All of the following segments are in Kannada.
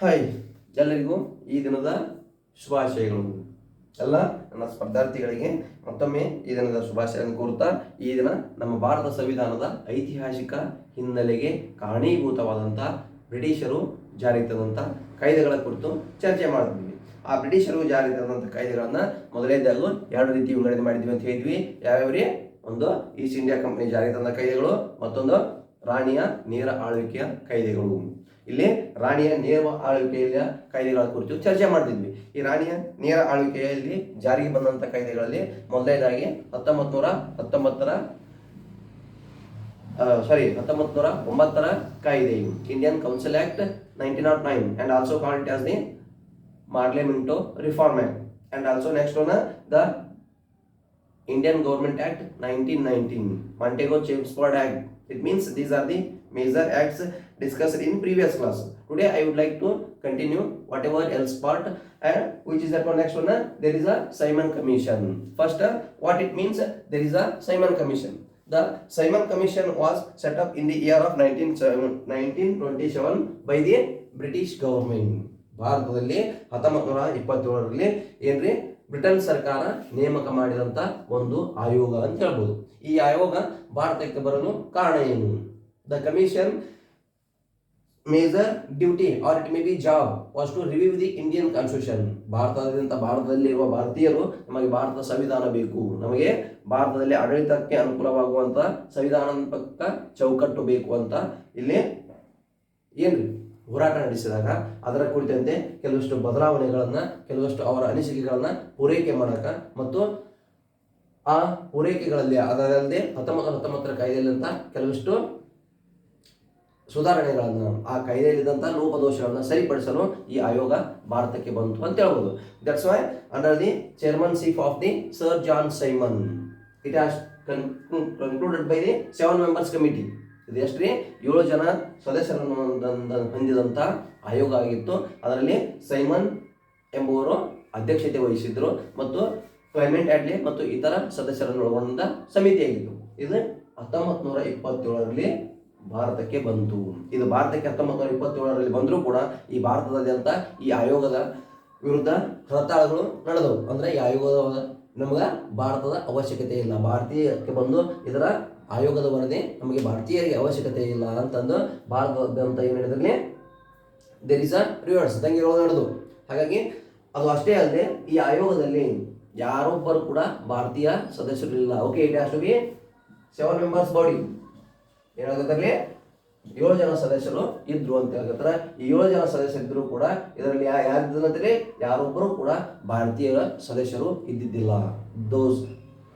ಹಾಯ್, ಎಲ್ಲರಿಗೂ ಈ ದಿನದ ಶುಭಾಶಯಗಳು. ಎಲ್ಲ ನನ್ನ ಸ್ಪರ್ಧಾರ್ಥಿಗಳಿಗೆ ಮತ್ತೊಮ್ಮೆ ಈ ದಿನದ ಶುಭಾಶಯಗಳನ್ನು ಕೋರುತ್ತಾ, ಈ ದಿನ ನಮ್ಮ ಭಾರತ ಸಂವಿಧಾನದ ಐತಿಹಾಸಿಕ ಹಿನ್ನೆಲೆಗೆ ಕಾರಣೀಭೂತವಾದಂಥ ಬ್ರಿಟಿಷರು ಜಾರಿಗೆ ತಂದಂಥ ಕಾಯ್ದೆಗಳ ಕುರಿತು ಚರ್ಚೆ ಮಾಡಿದ್ವಿ. ಆ ಬ್ರಿಟಿಷರು ಜಾರಿಗೆ ತಂದಂಥ ಕಾಯ್ದೆಗಳನ್ನು ಮೊದಲನೇದಾಗೂ ಎರಡು ರೀತಿ ವಿಂಗಡಣೆ ಮಾಡಿದ್ವಿ ಅಂತ ಹೇಳಿದ್ವಿ. ಯಾವ್ಯಾವ್ರಿ? ಒಂದು ಈಸ್ಟ್ ಇಂಡಿಯಾ ಕಂಪನಿ ಜಾರಿಗೆ ತಂದ ಕಾಯ್ದೆಗಳು, ಮತ್ತೊಂದು ರಾಣಿಯ ನೇರ ಆಳ್ವಿಕೆಯ ಕಾಯ್ದೆಗಳು. ಇಲ್ಲಿ ರಾಣಿಯ ನೇರ ಆಳ್ವಿಕೆಯ ಕಾಯ್ದೆಗಳ ಕುರಿತು ಚರ್ಚೆ ಮಾಡ್ತಿದ್ವಿ. ಈ ರಾಣಿಯ ನೇರ ಆಳ್ವಿಕೆಯಲ್ಲಿ ಜಾರಿಗೆ ಬಂದಂತ ಕಾಯ್ದೆಗಳಲ್ಲಿ ಮೊದಲನೇದಾಗಿ 1909 ಕಾಯ್ದೆ, Indian Council Act 1909 and also called as the Parliamento Reform Act, and also next one the Indian Government Act 1919, Montego-Chelmsford Act. It means these are the major acts discussed in previous class. Today I would like to continue whatever else part, and which is that one. Next one, there is a Simon Commission. First, what it means? There is a Simon Commission. The Simon Commission was set up in the year of 1927 by the British government. ಭಾರತದಲ್ಲಿ 1927ರಲ್ಲಿ ಏನ್ರಿ ಬ್ರಿಟನ್ ಸರ್ಕಾರ ನೇಮಕ ಮಾಡಿದಂತ ಒಂದು ಆಯೋಗ ಅಂತ ಹೇಳ್ಬೋದು. ಈ ಆಯೋಗ ಭಾರತಕ್ಕೆ ಬರಲು ಕಾರಣ ಏನು? The commission major duty or it may be job was to review the Indian constitution. ಭಾರತದಲ್ಲಿರುವ ಭಾರತೀಯರು ನಮಗೆ ಭಾರತ ಸಂವಿಧಾನ ಬೇಕು, ನಮಗೆ ಭಾರತದಲ್ಲಿ ಆಡಳಿತಕ್ಕೆ ಅನುಕೂಲವಾಗುವಂತ ಸಂವಿಧಾನಾತ್ಮಕ ಚೌಕಟ್ಟು ಬೇಕು ಅಂತ ಇಲ್ಲಿ ಏನ್ರಿ ಹೋರಾಟ ನಡೆಸಿದಾಗ ಅದರ ಕುರಿತಂತೆ ಕೆಲವಷ್ಟು ಬದಲಾವಣೆಗಳನ್ನ, ಕೆಲವಷ್ಟು ಅವರ ಅನಿಸಿಕೆಗಳನ್ನ ಪೂರೈಕೆ ಮಾಡಕ ಮತ್ತು ಆ ಪೂರೈಕೆಗಳಲ್ಲಿ ಅದರಲ್ಲದೆ 1919 ಕಾಯ್ದೆಯಲ್ಲಿದ್ದಂಥ ಕೆಲವಷ್ಟು ಸುಧಾರಣೆಗಳನ್ನು, ಆ ಕಾಯ್ದೆಯಲ್ಲಿದ್ದಂಥ ಲೋಪದೋಷಗಳನ್ನು ಸರಿಪಡಿಸಲು ಈ ಆಯೋಗ ಭಾರತಕ್ಕೆ ಬಂತು ಅಂತ ಹೇಳ್ಬೋದು. That's why under the chairmanship of the sir John Simon it has concluded by the 7 members committee. ಇದು ಎಷ್ಟ್ರಿ? 7 ಜನ ಸದಸ್ಯರನ್ನು ಹೊಂದಿದಂಥ ಆಯೋಗ ಆಗಿತ್ತು. ಅದರಲ್ಲಿ ಸೈಮನ್ ಎಂಬುವರು ಅಧ್ಯಕ್ಷತೆ ವಹಿಸಿದ್ರು ಮತ್ತು ಕ್ಲೈಮೆಂಟ್ ಆಟ್ಲಿ ಮತ್ತು ಇತರ ಸದಸ್ಯರನ್ನು ಒಳಗೊಂಡ ಸಮಿತಿಯಾಗಿತ್ತು. ಇದು 1927ರಲ್ಲಿ ಭಾರತಕ್ಕೆ ಬಂತು. ಇದು ಭಾರತಕ್ಕೆ 1927ರಲ್ಲಿ ಬಂದರೂ ಕೂಡ ಈ ಭಾರತದಾದ್ಯಂತ ಈ ಆಯೋಗದ ವಿರುದ್ಧ ಹರತಾಳಗಳು ನಡೆದವು. ಅಂದ್ರೆ ಈ ಆಯೋಗದ ನಮಗೆ ಭಾರತದ ಅವಶ್ಯಕತೆ ಇಲ್ಲ, ಭಾರತೀಯಕ್ಕೆ ಬಂದು ಇದರ ಆಯೋಗದ ವರದಿ ನಮಗೆ ಭಾರತೀಯರಿಗೆ ಅವಶ್ಯಕತೆ ಇಲ್ಲ ಅಂತಂದು ಭಾರತದಾದ್ಯಂತ ಏನು ನಡೆದಲ್ಲಿ ದೇರ್ ಇಸ್ ಅ ರಿವರ್ಸ್ ದಂಗೆಗಳು ನಡೆದು. ಹಾಗಾಗಿ ಅದು ಅಷ್ಟೇ ಅಲ್ಲದೆ ಈ ಆಯೋಗದಲ್ಲಿ ಯಾರೊಬ್ಬರು ಕೂಡ ಭಾರತೀಯ ಸದಸ್ಯರಿಲ್ಲ. Okay, it has to be 7 members body. ಏನಾಗುತ್ತಲ್ಲಿ 7 ಜನ ಸದಸ್ಯರು ಇದ್ರು ಅಂತ ಹೇಳ್ತಾರೆ. ಈ 7 ಜನ ಸದಸ್ಯರಿದ್ರು ಕೂಡ ಇದರಲ್ಲಿ ಯಾರಿದ್ದಂದ್ರೆ ಯಾರೊಬ್ಬರು ಕೂಡ ಭಾರತೀಯ ಸದಸ್ಯರು ಇದ್ದಿದ್ದಿಲ್ಲ. Those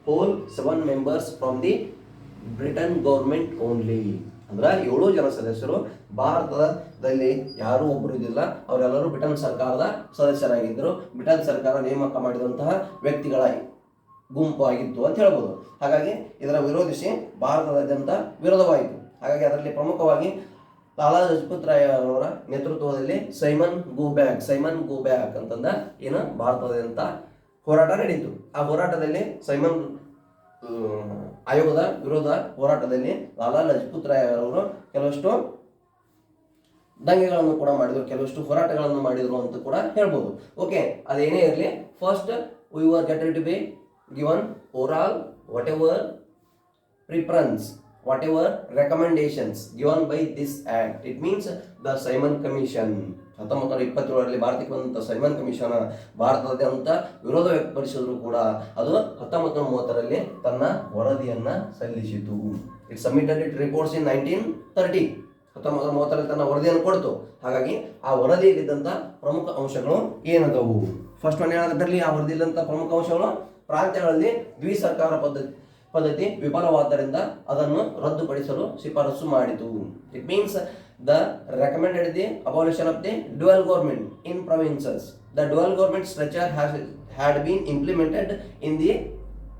whole 7 members from the Britain government only. ಅಂದ್ರೆ 7 ಜನ ಸದಸ್ಯರು ಭಾರತದಲ್ಲಿ ಯಾರೂ ಒಬ್ಬರು ಇದ್ದಿಲ್ಲ, ಅವರೆಲ್ಲರೂ ಬ್ರಿಟನ್ ಸರ್ಕಾರದ ಸದಸ್ಯರಾಗಿದ್ದರು. ಬ್ರಿಟನ್ ಸರ್ಕಾರ ನೇಮಕ ಮಾಡಿದಂತಹ ವ್ಯಕ್ತಿಗಳ ಗುಂಪು ಆಗಿತ್ತು ಅಂತ ಹೇಳ್ಬೋದು. ಹಾಗಾಗಿ ಇದರ ವಿರೋಧಿಸಿ ಭಾರತದಾದ್ಯಂತ ವಿರೋಧವಾಯಿತು. ಹಾಗಾಗಿ ಅದರಲ್ಲಿ ಪ್ರಮುಖವಾಗಿ ಲಾಲಾ ಲಜಪತ್ ರಾಯ್ ಅವರ ನೇತೃತ್ವದಲ್ಲಿ ಸೈಮನ್ ಗೋ ಬ್ಯಾಕ್ ಅಂತಂದ ಏನು ಭಾರತದಾದ್ಯಂತ ಹೋರಾಟ ನಡೀತು. ಆ ಹೋರಾಟದಲ್ಲಿ ಸೈಮನ್ ಆಯೋಗದ ವಿರೋಧ ಹೋರಾಟದಲ್ಲಿ ಲಾಲಾ ಲಜಪತ್ ರಾಯ್ ಅವರು ಕೆಲವಷ್ಟು ದಂಗೆಗಳನ್ನು ಕೂಡ ಮಾಡಿದ್ರು, ಕೆಲವಷ್ಟು ಹೋರಾಟಗಳನ್ನು ಮಾಡಿದ್ರು ಅಂತ ಕೂಡ ಹೇಳ್ಬೋದು. ಓಕೆ, ಅದೇನೇ ಇರಲಿ, first we were getted to be given oral whatever preference, whatever recommendations given by this act. It means the Simon Commission. 1927ರಲ್ಲಿ ಭಾರತಕ್ಕೆ ಬಂದಂಥ ಸೈಮನ್ ಕಮಿಷನ್ ಭಾರತದಾದ್ಯಂತ ವಿರೋಧ ವ್ಯಕ್ತಪಡಿಸಿದ್ರು ಕೂಡ ಅದು 1930ರಲ್ಲಿ ತನ್ನ ವರದಿಯನ್ನ ಸಲ್ಲಿಸಿತು. ಇಟ್ ಸಬ್ಮಿಟೆಡ್ ಇಟ್ ರಿಪೋರ್ಟ್ಸ್ ಇನ್ 1930. 1930ರಲ್ಲಿ ತನ್ನ ವರದಿಯನ್ನು ಕೊಡ್ತು. ಹಾಗಾಗಿ ಆ ವರದಿಯಲ್ಲಿದ್ದಂಥ ಪ್ರಮುಖ ಅಂಶಗಳು ಏನದವು? ಫಸ್ಟ್ ಒನ್ ಏನಾಗತ್ತಲ್ಲಿ ಆ ವರದಿಯಲ್ಲಿದ್ದಂಥ ಪ್ರಮುಖ ಅಂಶಗಳು, ಪ್ರಾಂತ್ಯಗಳಲ್ಲಿ ದ್ವಿಸರ್ಕಾರ ಪದ್ಧತಿ ವಿಫಲವಾದ್ದರಿಂದ ಅದನ್ನು ರದ್ದುಪಡಿಸಲು ಶಿಫಾರಸು ಮಾಡಿತು. It means the recommended the abolition of the dual government in provinces. The dual government structure had been implemented in the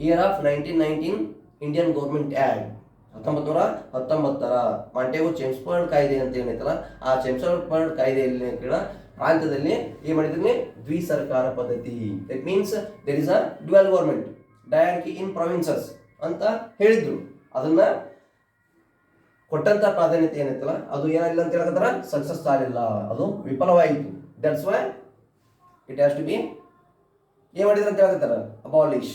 year of 1919 Indian government act. 1919ರ ಮಾಂಟೆಗೋ ಚೆಮ್ಸ್ಫರ್ಡ್ ಕಾಯ್ದೆ ಅಂತ ಏನೈತಲ್ಲ, ಆ ಚೆಮ್ಸ್ಫರ್ಡ್ ಕಾಯ್ದೆಯಲ್ಲಿ ಪ್ರಾಂತ್ಯದಲ್ಲಿ ಏನ್ ಮಾಡಿದ್ರೆ ದ್ವಿಸರ್ಕಾರ ಪದ್ಧತಿ. It means there is a dual government, diarchy in provinces ಅಂತ ಹೇಳಿದ್ರು. ಅದನ್ನ ಕೊಟ್ಟಂತ ಪ್ರಾಧಾನ್ಯತೆ ಏನೈತಲ್ಲ ಅದು ಏನಾಗಿಲ್ಲ ಅಂತ ಹೇಳಿದ್ರೆ ಸಕ್ಸಸ್ ಆಗಲಿಲ್ಲ, ಅದು ವಿಫಲವಾಯಿತು. That's why it has to be ಏನ್ ಮಾಡಿದ್ರು ಅಂತ ಹೇಳ್ತಾರೆ ಅಬಾಲಿಷ್.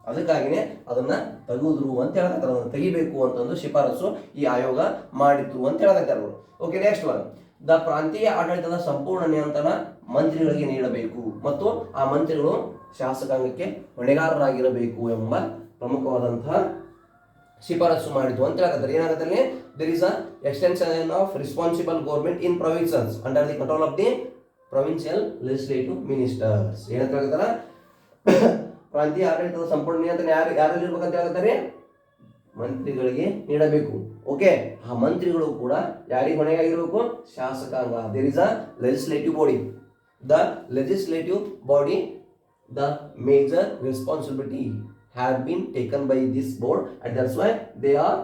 ಅದಕ್ಕಾಗಿನೇ ಅದನ್ನ ತೆಗೆದ್ರು ಅಂತ ಹೇಳ್ತಾರೆ, ಅದನ್ನು ತೆಗಿಬೇಕು ಅಂತಂದು ಶಿಫಾರಸು ಈ ಆಯೋಗ ಮಾಡಿತು ಅಂತ ಹೇಳ್ತಾರೆ ಅವರು. ಓಕೆ, ನೆಕ್ಸ್ಟ್ ಒನ್, ದ ಪ್ರಾಂತೀಯ ಆಡಳಿತದ ಸಂಪೂರ್ಣ ನಿಯಂತ್ರಣ ಮಂತ್ರಿಗಳಿಗೆ ನೀಡಬೇಕು ಮತ್ತು ಆ ಮಂತ್ರಿಗಳು ಶಾಸಕಾಂಗಕ್ಕೆ ಹೊಣೆಗಾರರಾಗಿರಬೇಕು ಎಂಬ ಪ್ರಮುಖವಾದಂತಹ ಶಿಫಾರಸು ಮಾಡಿತು ಅಂತ ಹೇಳ್ತಾರೆ. ಏನಾಗುತ್ತೆ, there is a extension of responsible government in provinces under the control of the provincial legislative ministers. ಏನಂತ ಹೇಳ್ತಾರ, ಪ್ರಾಂತೀಯ ಆಡಳಿತದ ಸಂಪೂರ್ಣ ನಿಯಂತ್ರಣ ಯಾರಲ್ಲಿ ಇರ್ಬೇಕಂತ ಹೇಳ್ತಾರೆ, ಮಂತ್ರಿಗಳಿಗೆ ನೀಡಬೇಕು. ಓಕೆ, ಆ ಮಂತ್ರಿಗಳು ಕೂಡ ಯಾರಿಗೆ ಹೊಣೆಯಾಗಿರಬೇಕು, ಶಾಸಕಾಂಗ. There is a legislative body, the legislative body, the major responsibility have been taken by this board and that's why they are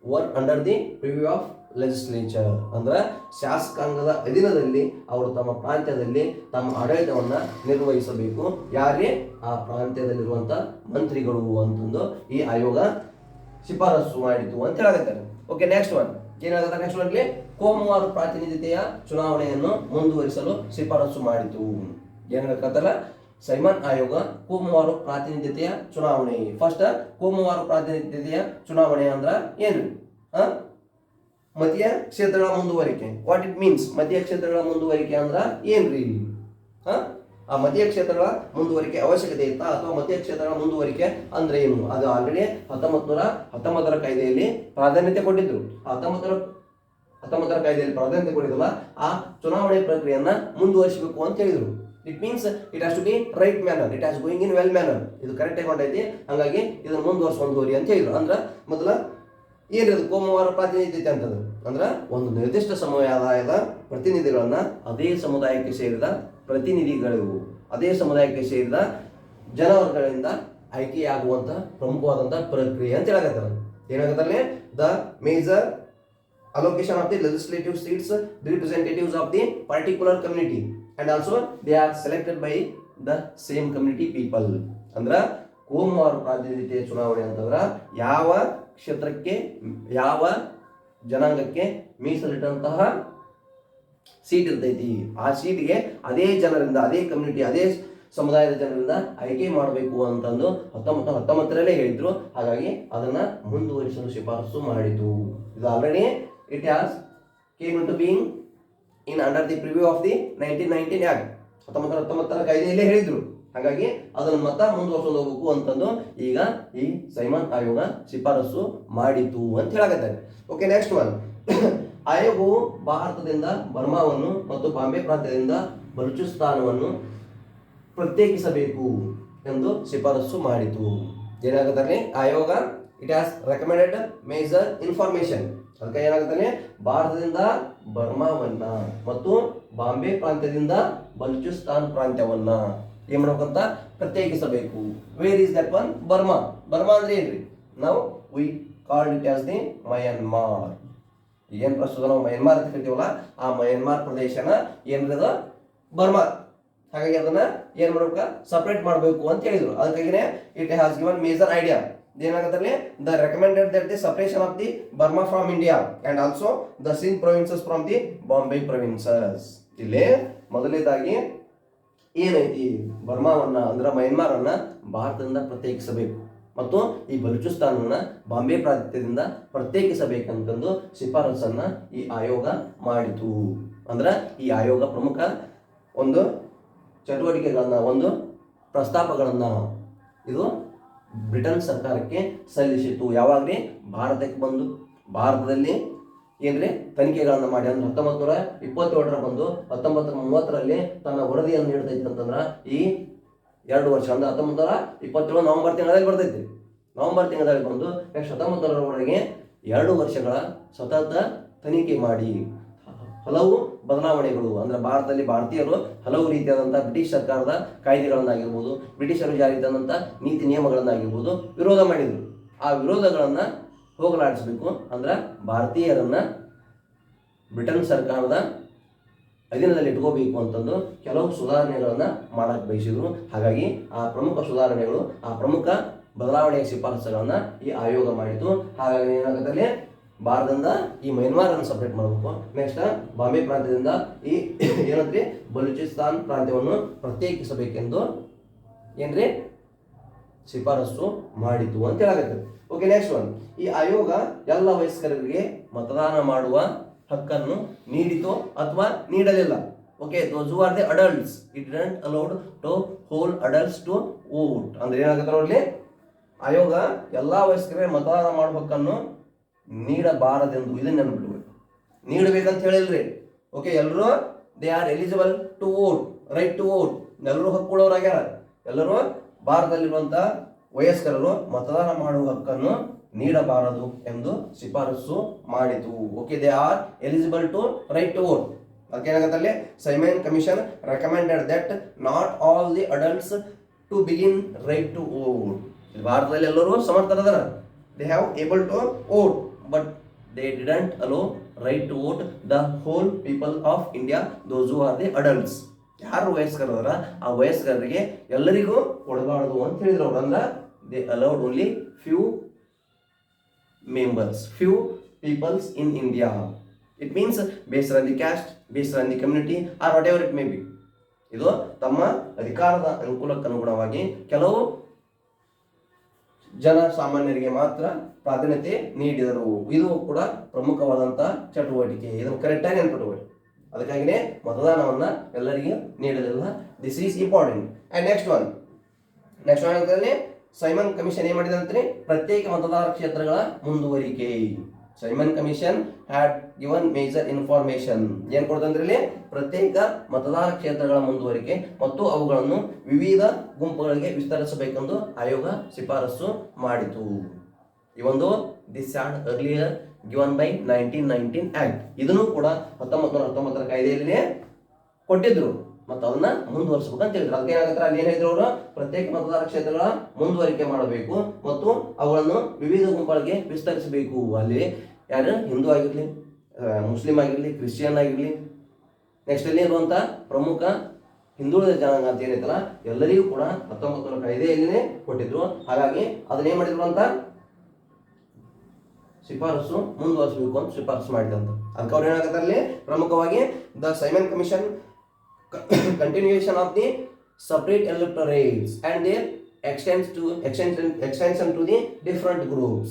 work under the preview of legislature. ಅಂದ್ರೆ ಶಾಸಕಾಂಗದ ಅಧೀನದಲ್ಲಿ ಅವರು ತಮ್ಮ ಪ್ರಾಂತ್ಯದಲ್ಲಿ ತಮ್ಮ ಆಡಳಿತವನ್ನ ನಿರ್ವಹಿಸಬೇಕು. ಯಾರೇ ಆ ಪ್ರಾಂತ್ಯದಲ್ಲಿರುವಂತ ಮಂತ್ರಿಗಳು ಅಂತಂದು ಈ ಆಯೋಗ ಶಿಫಾರಸು ಮಾಡಿತು ಅಂತ ಹೇಳಾಕತ್ತಾರೆ. ಓಕೆ, ನೆಕ್ಸ್ಟ್ ಒನ್ ಏನಾಗುತ್ತೆ, ನೆಕ್ಸ್ಟ್ ಒನ್ಗೆ ಕೋಮುವಾರು ಪ್ರಾತಿನಿಧ್ಯತೆಯ ಚುನಾವಣೆಯನ್ನು ಮುಂದುವರಿಸಲು ಶಿಫಾರಸು ಮಾಡಿತು. ಏನ್ ಹೇಳ್ಕತ್ತಲ್ಲ, ಸೈಮನ್ ಆಯೋಗ ಕೋಮುವಾರು ಪ್ರಾತಿನಿಧ್ಯತೆಯ ಚುನಾವಣೆ. ಫಸ್ಟ್ ಕೋಮುವಾರು ಪ್ರಾತಿನಿಧ್ಯತೆಯ ಚುನಾವಣೆ ಅಂದ್ರ ಏನ್ರಿ, ಮತೀಯ ಕ್ಷೇತ್ರಗಳ ಮುಂದುವರಿಕೆ. ವಾಟ್ ಇಟ್ ಮೀನ್ಸ್, ಮತೀಯ ಕ್ಷೇತ್ರಗಳ ಮುಂದುವರಿಕೆ ಅಂದ್ರ ಏನ್ರಿ, ಆ ಮತೀಯ ಕ್ಷೇತ್ರಗಳ ಮುಂದುವರಿಕೆ ಅವಶ್ಯಕತೆ ಇತ್ತಾ ಅಥವಾ ಮತೀಯ ಕ್ಷೇತ್ರಗಳ ಮುಂದುವರಿಕೆ ಅಂದ್ರೆ ಏನು? ಅದು ಆಲ್ರೆಡಿ 1919ರ ಕಾಯ್ದೆಯಲ್ಲಿ ಪ್ರಾಧಾನ್ಯತೆ ಕೊಟ್ಟಿದ್ರು. 1919ರ ಕಾಯ್ದೆಯಲ್ಲಿ ಪ್ರಾಧಾನ್ಯತೆ ಕೊಟ್ಟಿದ್ರಲ್ಲ, ಆ ಚುನಾವಣೆ ಪ್ರಕ್ರಿಯೆಯನ್ನ ಮುಂದುವರಿಸಬೇಕು ಅಂತ ಹೇಳಿದ್ರು. It means it has to be right manner, it has going in well manner. ಇದು ಕರೆಕ್ಟ್ ಆಗಿ ಹೊಂಟೈತಿ, ಹಾಗಾಗಿ ಇದನ್ನು ಮುಂದುವರಿ ಅಂತ ಹೇಳಿದ್ರು. ಅಂದ್ರ ಮೊದಲ ಏನಿದು ಕೋಮುವಾರ ಪ್ರಾತಿನಿಧ್ಯತೆ ಅಂತಂದ್ರೆ ಅಂದ್ರ ಒಂದು ನಿರ್ದಿಷ್ಟ ಸಮುದಾಯದ ಪ್ರತಿನಿಧಿಗಳನ್ನ ಅದೇ ಸಮುದಾಯಕ್ಕೆ ಸೇರಿದ ಪ್ರತಿನಿಧಿಗಳು, ಅದೇ ಸಮುದಾಯಕ್ಕೆ ಸೇರಿದ ಜನವರ್ಗಗಳಿಂದ ಆಯ್ಕೆಯಾಗುವಂತಹ ಪ್ರಮುಖವಾದಂತಹ ಪ್ರಕ್ರಿಯೆ ಅಂತ ಹೇಳಕತ್ತಾರೆ. ಏನಾಗತ್ತಲ್ಲಿ, the major allocation of the legislative seats, the representatives of the particular community and also they are selected by the same community people. ಅಂದ್ರ ಕೋಮುವಾರು ಪ್ರಾತಿನಿಧ್ಯತೆ ಚುನಾವಣೆ ಅಂತಂದ್ರ ಯಾವ ಕ್ಷೇತ್ರಕ್ಕೆ ಯಾವ ಜನಾಂಗಕ್ಕೆ ಮೀಸಲಿಟ್ಟಂತಹ ಸೀಟ್ ಇರ್ತೈತಿ, ಆ ಸೀಟ್ಗೆ ಅದೇ ಜನರಿಂದ, ಅದೇ ಕಮ್ಯುನಿಟಿ, ಅದೇ ಸಮುದಾಯದ ಜನರಿಂದ ಆಯ್ಕೆ ಮಾಡಬೇಕು ಅಂತಂದು 1919ರಲ್ಲೇ ಹೇಳಿದ್ರು. ಹಾಗಾಗಿ ಅದನ್ನ ಮುಂದುವರಿಸಲು ಶಿಫಾರಸು ಮಾಡಿತು. ಇದು already it has came into being in under the preview of the 1919 act. 1919ರ ಕಾಯ್ದೆಯಲ್ಲೇ ಹೇಳಿದ್ರು. ಹಾಗಾಗಿ ಅದನ್ನು ಮತ್ತ ಮುಂದುವರಿಸ್ಕೊಂಡು ಹೋಗ್ಬೇಕು ಅಂತಂದು ಈಗ ಈ ಸೈಮನ್ ಆಯೋಗ ಶಿಫಾರಸು ಮಾಡಿತು ಅಂತ ಹೇಳಕತ್ತಾರೆ. ಓಕೆ, ನೆಕ್ಸ್ಟ್ ಒನ್, ಆಯೋಗವು ಭಾರತದಿಂದ ಬರ್ಮಾವನ್ನು ಮತ್ತು ಬಾಂಬೆ ಪ್ರಾಂತ್ಯದಿಂದ ಬಲೂಚಿಸ್ತಾನವನ್ನು ಪ್ರತ್ಯೇಕಿಸಬೇಕು ಎಂದು ಶಿಫಾರಸು ಮಾಡಿತು. ಏನಾಗುತ್ತದೆ, ಆಯೋಗ it has recommended major information. ಅದಕ್ಕೆ ಏನಾಗುತ್ತಾನೆ, ಭಾರತದಿಂದ ಬರ್ಮಾವನ್ನ ಮತ್ತು ಬಾಂಬೆ ಪ್ರಾಂತ್ಯದಿಂದ ಬಲೂಚಿಸ್ತಾನ್ ಪ್ರಾಂತ್ಯವನ್ನ ಏನ್ ಮಾಡ್ಬೇಕಂತ ಪ್ರತ್ಯೇಕಿಸಬೇಕು. Where is that one? Burma. Burma ಅಂದ್ರೆ ಏನ್ರಿ, ನಾವು we called it as the Myanmar. ಏನ್ ಪ್ರಸ್ತುತ ನಾವು ಮಯನ್ಮಾರ್ ಅಂತ ಕರಿತೀವಲ್ಲ, ಆ ಮಯನ್ಮಾರ್ ಪ್ರದೇಶನ ಏನಿದೆ ಬರ್ಮಾ. ಹಾಗಾಗಿ ಅದನ್ನ ಏನ್ ಮಾಡ್ಬೇಕ, ಸಪರೇಟ್ ಮಾಡಬೇಕು ಅಂತ ಹೇಳಿದ್ರು. ಅದಕ್ಕಾಗಿನೇ it has given major idea. ಏನಾಗುತ್ತೆ, the recommended that the separation of the Burma from India and also the Sindh provinces from the Bombay provinces. ಇಲ್ಲಿ ಮೊದಲನೇದಾಗಿ ಏನೈತಿ, ಬರ್ಮಾವನ್ನ ಅಂದ್ರೆ ಮಯನ್ಮಾರ್ ಅನ್ನ ಭಾರತದಿಂದ ಪ್ರತ್ಯೇಕಿಸಬೇಕು ಮತ್ತು ಈ ಬಲೂಚಿಸ್ತಾನವನ್ನ ಬಾಂಬೆ ಪ್ರಾಂತ್ಯದಿಂದ ಪ್ರತ್ಯೇಕಿಸಬೇಕಂತಂದು ಶಿಫಾರಸನ್ನ ಈ ಆಯೋಗ ಮಾಡಿತು. ಅಂದ್ರ ಈ ಆಯೋಗ ಪ್ರಮುಖ ಒಂದು ಚಟುವಟಿಕೆಗಳನ್ನ, ಒಂದು ಪ್ರಸ್ತಾಪಗಳನ್ನ ಇದು ಬ್ರಿಟನ್ ಸರ್ಕಾರಕ್ಕೆ ಸಲ್ಲಿಸಿತು. ಯಾವಾಗ್ರಿ, ಭಾರತಕ್ಕೆ ಬಂದು ಭಾರತದಲ್ಲಿ ಏನ್ರಿ ತನಿಖೆಗಳನ್ನ ಮಾಡಿ, ಅಂದ್ರೆ 1927ರ ಬಂದು 1930ರಲ್ಲಿ ತನ್ನ ವರದಿಯನ್ನು ನೀಡ್ತೈತಿ ಅಂತಂದ್ರ ಈ 2 ವರ್ಷ ಅಂದ್ರೆ 1927 ನವೆಂಬರ್ ತಿಂಗಳಲ್ಲಿ ಬರ್ತೈತಿ. ನವೆಂಬರ್ ತಿಂಗಳಲ್ಲಿ ಬಂದು ನೆಕ್ಸ್ಟ್ 19ರವರೆಗೆ 2 ವರ್ಷಗಳ ಸತತ ತನಿಖೆ ಮಾಡಿ ಹಲವು ಬದಲಾವಣೆಗಳು, ಅಂದ್ರೆ ಭಾರತದಲ್ಲಿ ಭಾರತೀಯರು ಹಲವು ರೀತಿಯಾದಂತಹ ಬ್ರಿಟಿಷ್ ಸರ್ಕಾರದ ಕಾಯ್ದೆಗಳನ್ನಾಗಿರ್ಬೋದು, ಬ್ರಿಟಿಷರು ಜಾರಿ ತಂದಂತ ನೀತಿ ನಿಯಮಗಳನ್ನಾಗಿರ್ಬೋದು ವಿರೋಧ ಮಾಡಿದ್ರು. ಆ ವಿರೋಧಗಳನ್ನ ಹೋಗಲಾಡಿಸಬೇಕು, ಅಂದ್ರೆ ಭಾರತೀಯರನ್ನ ಬ್ರಿಟನ್ ಸರ್ಕಾರದ ಅಧೀನದಲ್ಲಿ ಇಟ್ಕೋಬೇಕು ಅಂತಂದು ಕೆಲವು ಸುಧಾರಣೆಗಳನ್ನ ಮಾಡಕ್ ಬಯಸಿದ್ರು. ಹಾಗಾಗಿ ಆ ಪ್ರಮುಖ ಸುಧಾರಣೆಗಳು, ಆ ಪ್ರಮುಖ ಬದಲಾವಣೆಯ ಶಿಫಾರಸುಗಳನ್ನ ಈ ಆಯೋಗ ಮಾಡಿತು. ಹಾಗಾಗಿ ಏನಾಗುತ್ತೆ, ಭಾರತದಿಂದ ಈ ಮೈನ್ಮಾರ್ ಅನ್ನು ಸಪರೇಟ್ ಮಾಡಬೇಕು. ನೆಕ್ಸ್ಟ್ ಬಾಂಬೆ ಪ್ರಾಂತ್ಯದಿಂದ ಈ ಏನಂದ್ರೆ ಬಲೂಚಿಸ್ತಾನ್ ಪ್ರಾಂತ್ಯವನ್ನು ಪ್ರತ್ಯೇಕಿಸಬೇಕೆಂದು ಏನ್ರಿ ಶಿಫಾರಸು ಮಾಡಿತು ಅಂತ ಹೇಳಾಗುತ್ತೆ. ಓಕೆ, ನೆಕ್ಸ್ಟ್ ಒನ್, ಈ ಆಯೋಗ ಎಲ್ಲ ವಯಸ್ಕರಿಗೆ ಮತದಾನ ಮಾಡುವ ಹಕ್ಕನ್ನು ನೀಡಿತು ಅಥವಾ ನೀಡಲಿಲ್ಲ. Okay, those who are the adults it didn't allowed to whole adults to vote. ಅಂದ್ರೆ ಏನಾಗುತ್ತೆ ಅವರಲ್ಲಿ ಆಯೋಗ ಎಲ್ಲಾ ವಯಸ್ಕರಿಗೆ ಮತದಾನ ಮಾಡುವ ಹಕ್ಕನ್ನು ನೀಡಬಾರದೆಂದು, ಇದನ್ನ ನೆನಪಿಡ್ಬೇಕು. ನೀಡಬೇಕಂತ ಹೇಳಿಲ್ರಿ. ಓಕೆ, ಎಲ್ಲರೂ they are eligible to vote, right to vote, ಎಲ್ಲರೂ ಹಕ್ಕುಳ್ಳವರಾಗ್ಯಾರ. ಎಲ್ಲರೂ ಭಾರತದಲ್ಲಿರುವಂತ ವಯಸ್ಕರರು ಮತದಾನ ಮಾಡುವ ಹಕ್ಕನ್ನು ನೀಡಬಾರದು ಎಂದು ಶಿಫಾರಸು ಮಾಡಿತು. Okay, they are eligible to right to vote. ಅದಕ್ಕೇನಾಗತ್ತಲ್ಲಿ Simon Commission recommended that not all the adults to begin right to vote. ಭಾರತದಲ್ಲಿ ಎಲ್ಲರೂ ಸಮರ್ಥರದಾರ, they have able to vote, but they didn't allow right to vote the whole people of India, those who are the adults. ಯಾರು ವಯಸ್ಕರದಾರ ಆ ವಯಸ್ಕರಿಗೆ ಎಲ್ಲರಿಗೂ ಕೊಡಬಾರದು ಅಂತ ಹೇಳಿದ್ರು ಅವ್ರು. ಅಂದ್ರೆ they allowed only few members, few peoples in India. It means based on the caste, based on the community or whatever it may be. ಇದು ತಮ್ಮ ಅಧಿಕಾರದ ಅನುಕೂಲಕ್ಕೆ ಅನುಗುಣವಾಗಿ ಕೆಲವು ಜನ ಸಾಮಾನ್ಯರಿಗೆ ಮಾತ್ರ ಪ್ರಾಧಾನ್ಯತೆ ನೀಡಿದರು. ಇದು ಕೂಡ ಪ್ರಮುಖವಾದಂತ ಚಟುವಟಿಕೆ. ಇದನ್ನು ಕರೆಕ್ಟ್ ಆಗಿ ನೆನಪಿಟ್ಟುಕೊಳ್ಳಿ. ಅದಕ್ಕಾಗಿನೇ ಮತದಾನವನ್ನ ಎಲ್ಲರಿಗೆ ನೀಡಲಿಲ್ಲ. This is important. And next one ಅಂತಂದ್ರೆ ಸೈಮನ್ ಕಮಿಷನ್ ಏನ್ ಮಾಡಿದಂತ್ರಿ, ಪ್ರತ್ಯೇಕ ಮತದಾರ ಕ್ಷೇತ್ರಗಳ ಮುಂದುವರಿಕೆ. Simon Commission had given major information. ಏನ್ ಕೊಡ್ತಂದ್ರೆ ಇಲ್ಲಿ ಪ್ರತ್ಯೇಕ ಮತದಾರ ಕ್ಷೇತ್ರಗಳ ಮುಂದುವರಿಕೆ ಮತ್ತು ಅವುಗಳನ್ನು ವಿವಿಧ ಗುಂಪುಗಳಿಗೆ ವಿಸ್ತರಿಸಬೇಕೆಂದು ಆಯೋಗ ಶಿಫಾರಸು ಮಾಡಿತು. ಈ ಒಂದು this had earlier given by 1919 act. ಇದನ್ನು ಕೂಡ 1919 ಕಾಯ್ದೆಯಲ್ಲಿನೇ ಕೊಟ್ಟಿದ್ರು ಮತ್ತು ಅದನ್ನ ಮುಂದುವರಿಸಬೇಕಂತ ಹೇಳಿದ್ರು. ಅದಕ್ಕೆ ಏನಾಗುತ್ತೆ, ಅಲ್ಲಿ ಏನ್ ಹೇಳಿದ್ರು ಅವರು, ಪ್ರತ್ಯೇಕ ಮತದಾರ ಕ್ಷೇತ್ರಗಳ ಮುಂದುವರಿಕೆ ಮಾಡಬೇಕು ಮತ್ತು ಅವುಗಳನ್ನು ವಿವಿಧ ಗುಂಪುಗಳಿಗೆ ವಿಸ್ತರಿಸಬೇಕು. ಅಲ್ಲಿ ಯಾರು ಹಿಂದೂ ಆಗಿರ್ಲಿ, ಮುಸ್ಲಿಂ ಆಗಿರ್ಲಿ, ಕ್ರಿಶ್ಚಿಯನ್ ಆಗಿರ್ಲಿ, ನೆಕ್ಸ್ಟ್ ಅಲ್ಲಿ ಇರುವಂತ ಪ್ರಮುಖ ಹಿಂದುಳಿದ ಜನಾಂಗ ಅಂತ ಏನೈತಲ್ಲ ಎಲ್ಲರಿಗೂ ಕೂಡ 1900 ಕಾಯ್ದೆಯಲ್ಲಿನೇ ಕೊಟ್ಟಿದ್ರು. ಹಾಗಾಗಿ ಅದನ್ನ ಏನ್ ಮಾಡಿದ್ರು ಅಂತ ಶಿಫಾರಸು ಮುಂದುವರಿಸಬೇಕು ಅಂತ ಶಿಫಾರಸು ಮಾಡಿದಂತ. ಅದಕ್ಕೆ ಅವ್ರು ಏನಾಗುತ್ತೆ ಅಲ್ಲಿ ಪ್ರಮುಖವಾಗಿ the Simon commission continuation of the separate electorates and their extension to the different groups.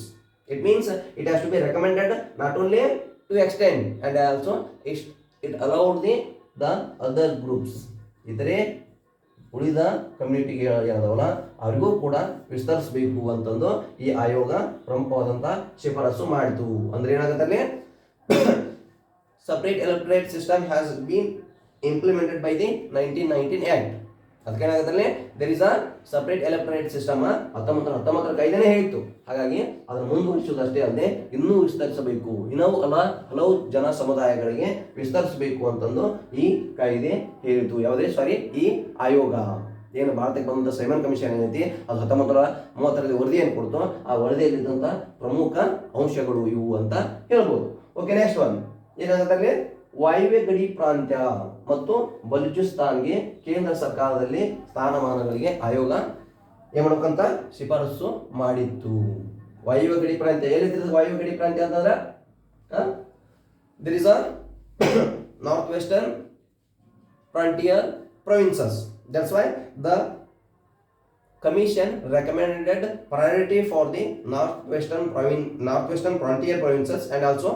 It means it has to be recommended not only to extend and also it allowed the other groups. ಇತರೆ ಉಳಿದ ಕಮ್ಯುನಿಟಿಗೆ ಏನದವಲ್ಲ ಅವರಿಗೂ ಕೂಡ ವಿಸ್ತರಿಸಬೇಕು ಅಂತಂದು ಈ ಆಯೋಗ ಪ್ರಮುಖವಾದಂತ ಶಿಫಾರಸು ಮಾಡಿತು. ಅಂದ್ರೆ ಏನಾಗುತ್ತೆ ಅಲ್ಲಿ separate electorate system has been implemented by the 1919 act. ಅದಕ್ಕೇನಾಗುತ್ತೆ, there is a separate electorate system 1919 ಕಾಯ್ದೆನೇ ಹೇಳಿತ್ತು. ಹಾಗಾಗಿ ಅದನ್ನು ಮುಂದುವರಿಸುವುದಷ್ಟೇ ಅಲ್ಲದೆ ಇನ್ನೂ ವಿಸ್ತರಿಸಬೇಕು, ಹಲವು ಜನ ಸಮುದಾಯಗಳಿಗೆ ವಿಸ್ತರಿಸಬೇಕು ಅಂತಂದು ಈ ಕಾಯ್ದೆ ಹೇಳಿತು. ಯಾವುದೇ ಈ ಆಯೋಗ ಏನು ಭಾರತಕ್ಕೆ ಬಂದ ಸೈಮನ್ ಕಮಿಷನ್ ಏನೈತಿ ಅದು 1930 ವರದಿ ಏನು ಕೊಡ್ತು, ಆ ವರದಿಯಲ್ಲಿದ್ದಂಥ ಪ್ರಮುಖ ಅಂಶಗಳು ಇವು ಅಂತ ಹೇಳ್ಬೋದು. ಓಕೆ, ನೆಕ್ಸ್ಟ್ ಒನ್ ಏನಾಗುತ್ತೆ, ವಾಯುವ್ಯ ಗಡಿ ಪ್ರಾಂತ್ಯ ಮತ್ತು ಬಲೂಚಿಸ್ತಾನ್ಗೆ ಕೇಂದ್ರ ಸರ್ಕಾರದಲ್ಲಿ ಸ್ಥಾನಮಾನಗಳಿಗೆ ಆಯೋಗ ಏನ್ ಮಾಡ್ಬೇಕಂತ ಶಿಫಾರಸು ಮಾಡಿತ್ತು. ವಾಯುವ್ಯ ಗಡಿ ಪ್ರಾಂತ್ಯ ಎಲ್ಲಿರ್ತದೆ? ವಾಯುವ್ಯ ಗಡಿ ಪ್ರಾಂತ್ಯ ಅಂತಂದ್ರೆ there is a northwestern frontier provinces. That's why the commission recommended priority for the northwestern frontier provinces and also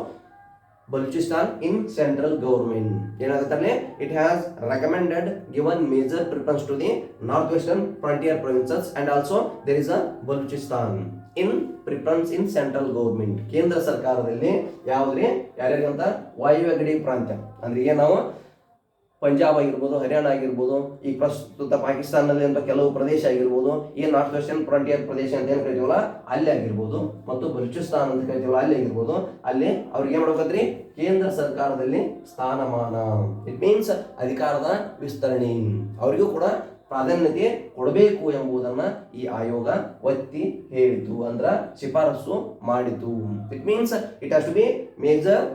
Balochistan in central government. ಏನಾಗುತ್ತೆ, it has recommended given major preference to the northwestern frontier provinces and also there is a Balochistan in preference in central government. ಕೇಂದ್ರ ಸರ್ಕಾರದಲ್ಲಿ ಯಾವುದೇ ಯಾರ್ಯಾರಿಗಂತ ವಾಯುವ್ಯ ಗಡಿ ಪ್ರಾಂತ್ಯ ಅಂದ್ರೆ ಈಗ ನಾವು ಪಂಜಾಬ್ ಆಗಿರ್ಬೋದು, ಹರಿಯಾಣ ಆಗಿರ್ಬೋದು, ಈ ಪ್ರಸ್ತುತ ಪಾಕಿಸ್ತಾನದಲ್ಲಿ ಅಂತ ಕೆಲವು ಪ್ರದೇಶ ಆಗಿರ್ಬೋದು, ಈ ನಾರ್ತ್ ವೆಸ್ಟರ್ನ್ ಫ್ರಂಟಿಯರ್ ಪ್ರದೇಶ ಅಂತ ಏನು ಕರಿತೀವಲ್ಲ ಅಲ್ಲಿ ಆಗಿರ್ಬೋದು, ಮತ್ತು ಬಲೂಚಿಸ್ತಾನ್ ಅಂತ ಕರಿತೀವಲ್ಲ ಅಲ್ಲಿ ಆಗಿರ್ಬೋದು, ಅಲ್ಲಿ ಅವ್ರಿಗೆ ಏನ್ ಮಾಡ್ಬೇಕಂದ್ರಿ ಕೇಂದ್ರ ಸರ್ಕಾರದಲ್ಲಿ ಸ್ಥಾನಮಾನ. ಇಟ್ ಮೀನ್ಸ್ ಅಧಿಕಾರದ ವಿಸ್ತರಣೆ, ಅವರಿಗೂ ಕೂಡ ಪ್ರಾಧಾನ್ಯತೆ ಕೊಡಬೇಕು ಎಂಬುದನ್ನ ಈ ಆಯೋಗ ಒತ್ತಿ ಹೇಳಿತು, ಅಂದ್ರ ಶಿಫಾರಸು ಮಾಡಿತು. It means it has to be major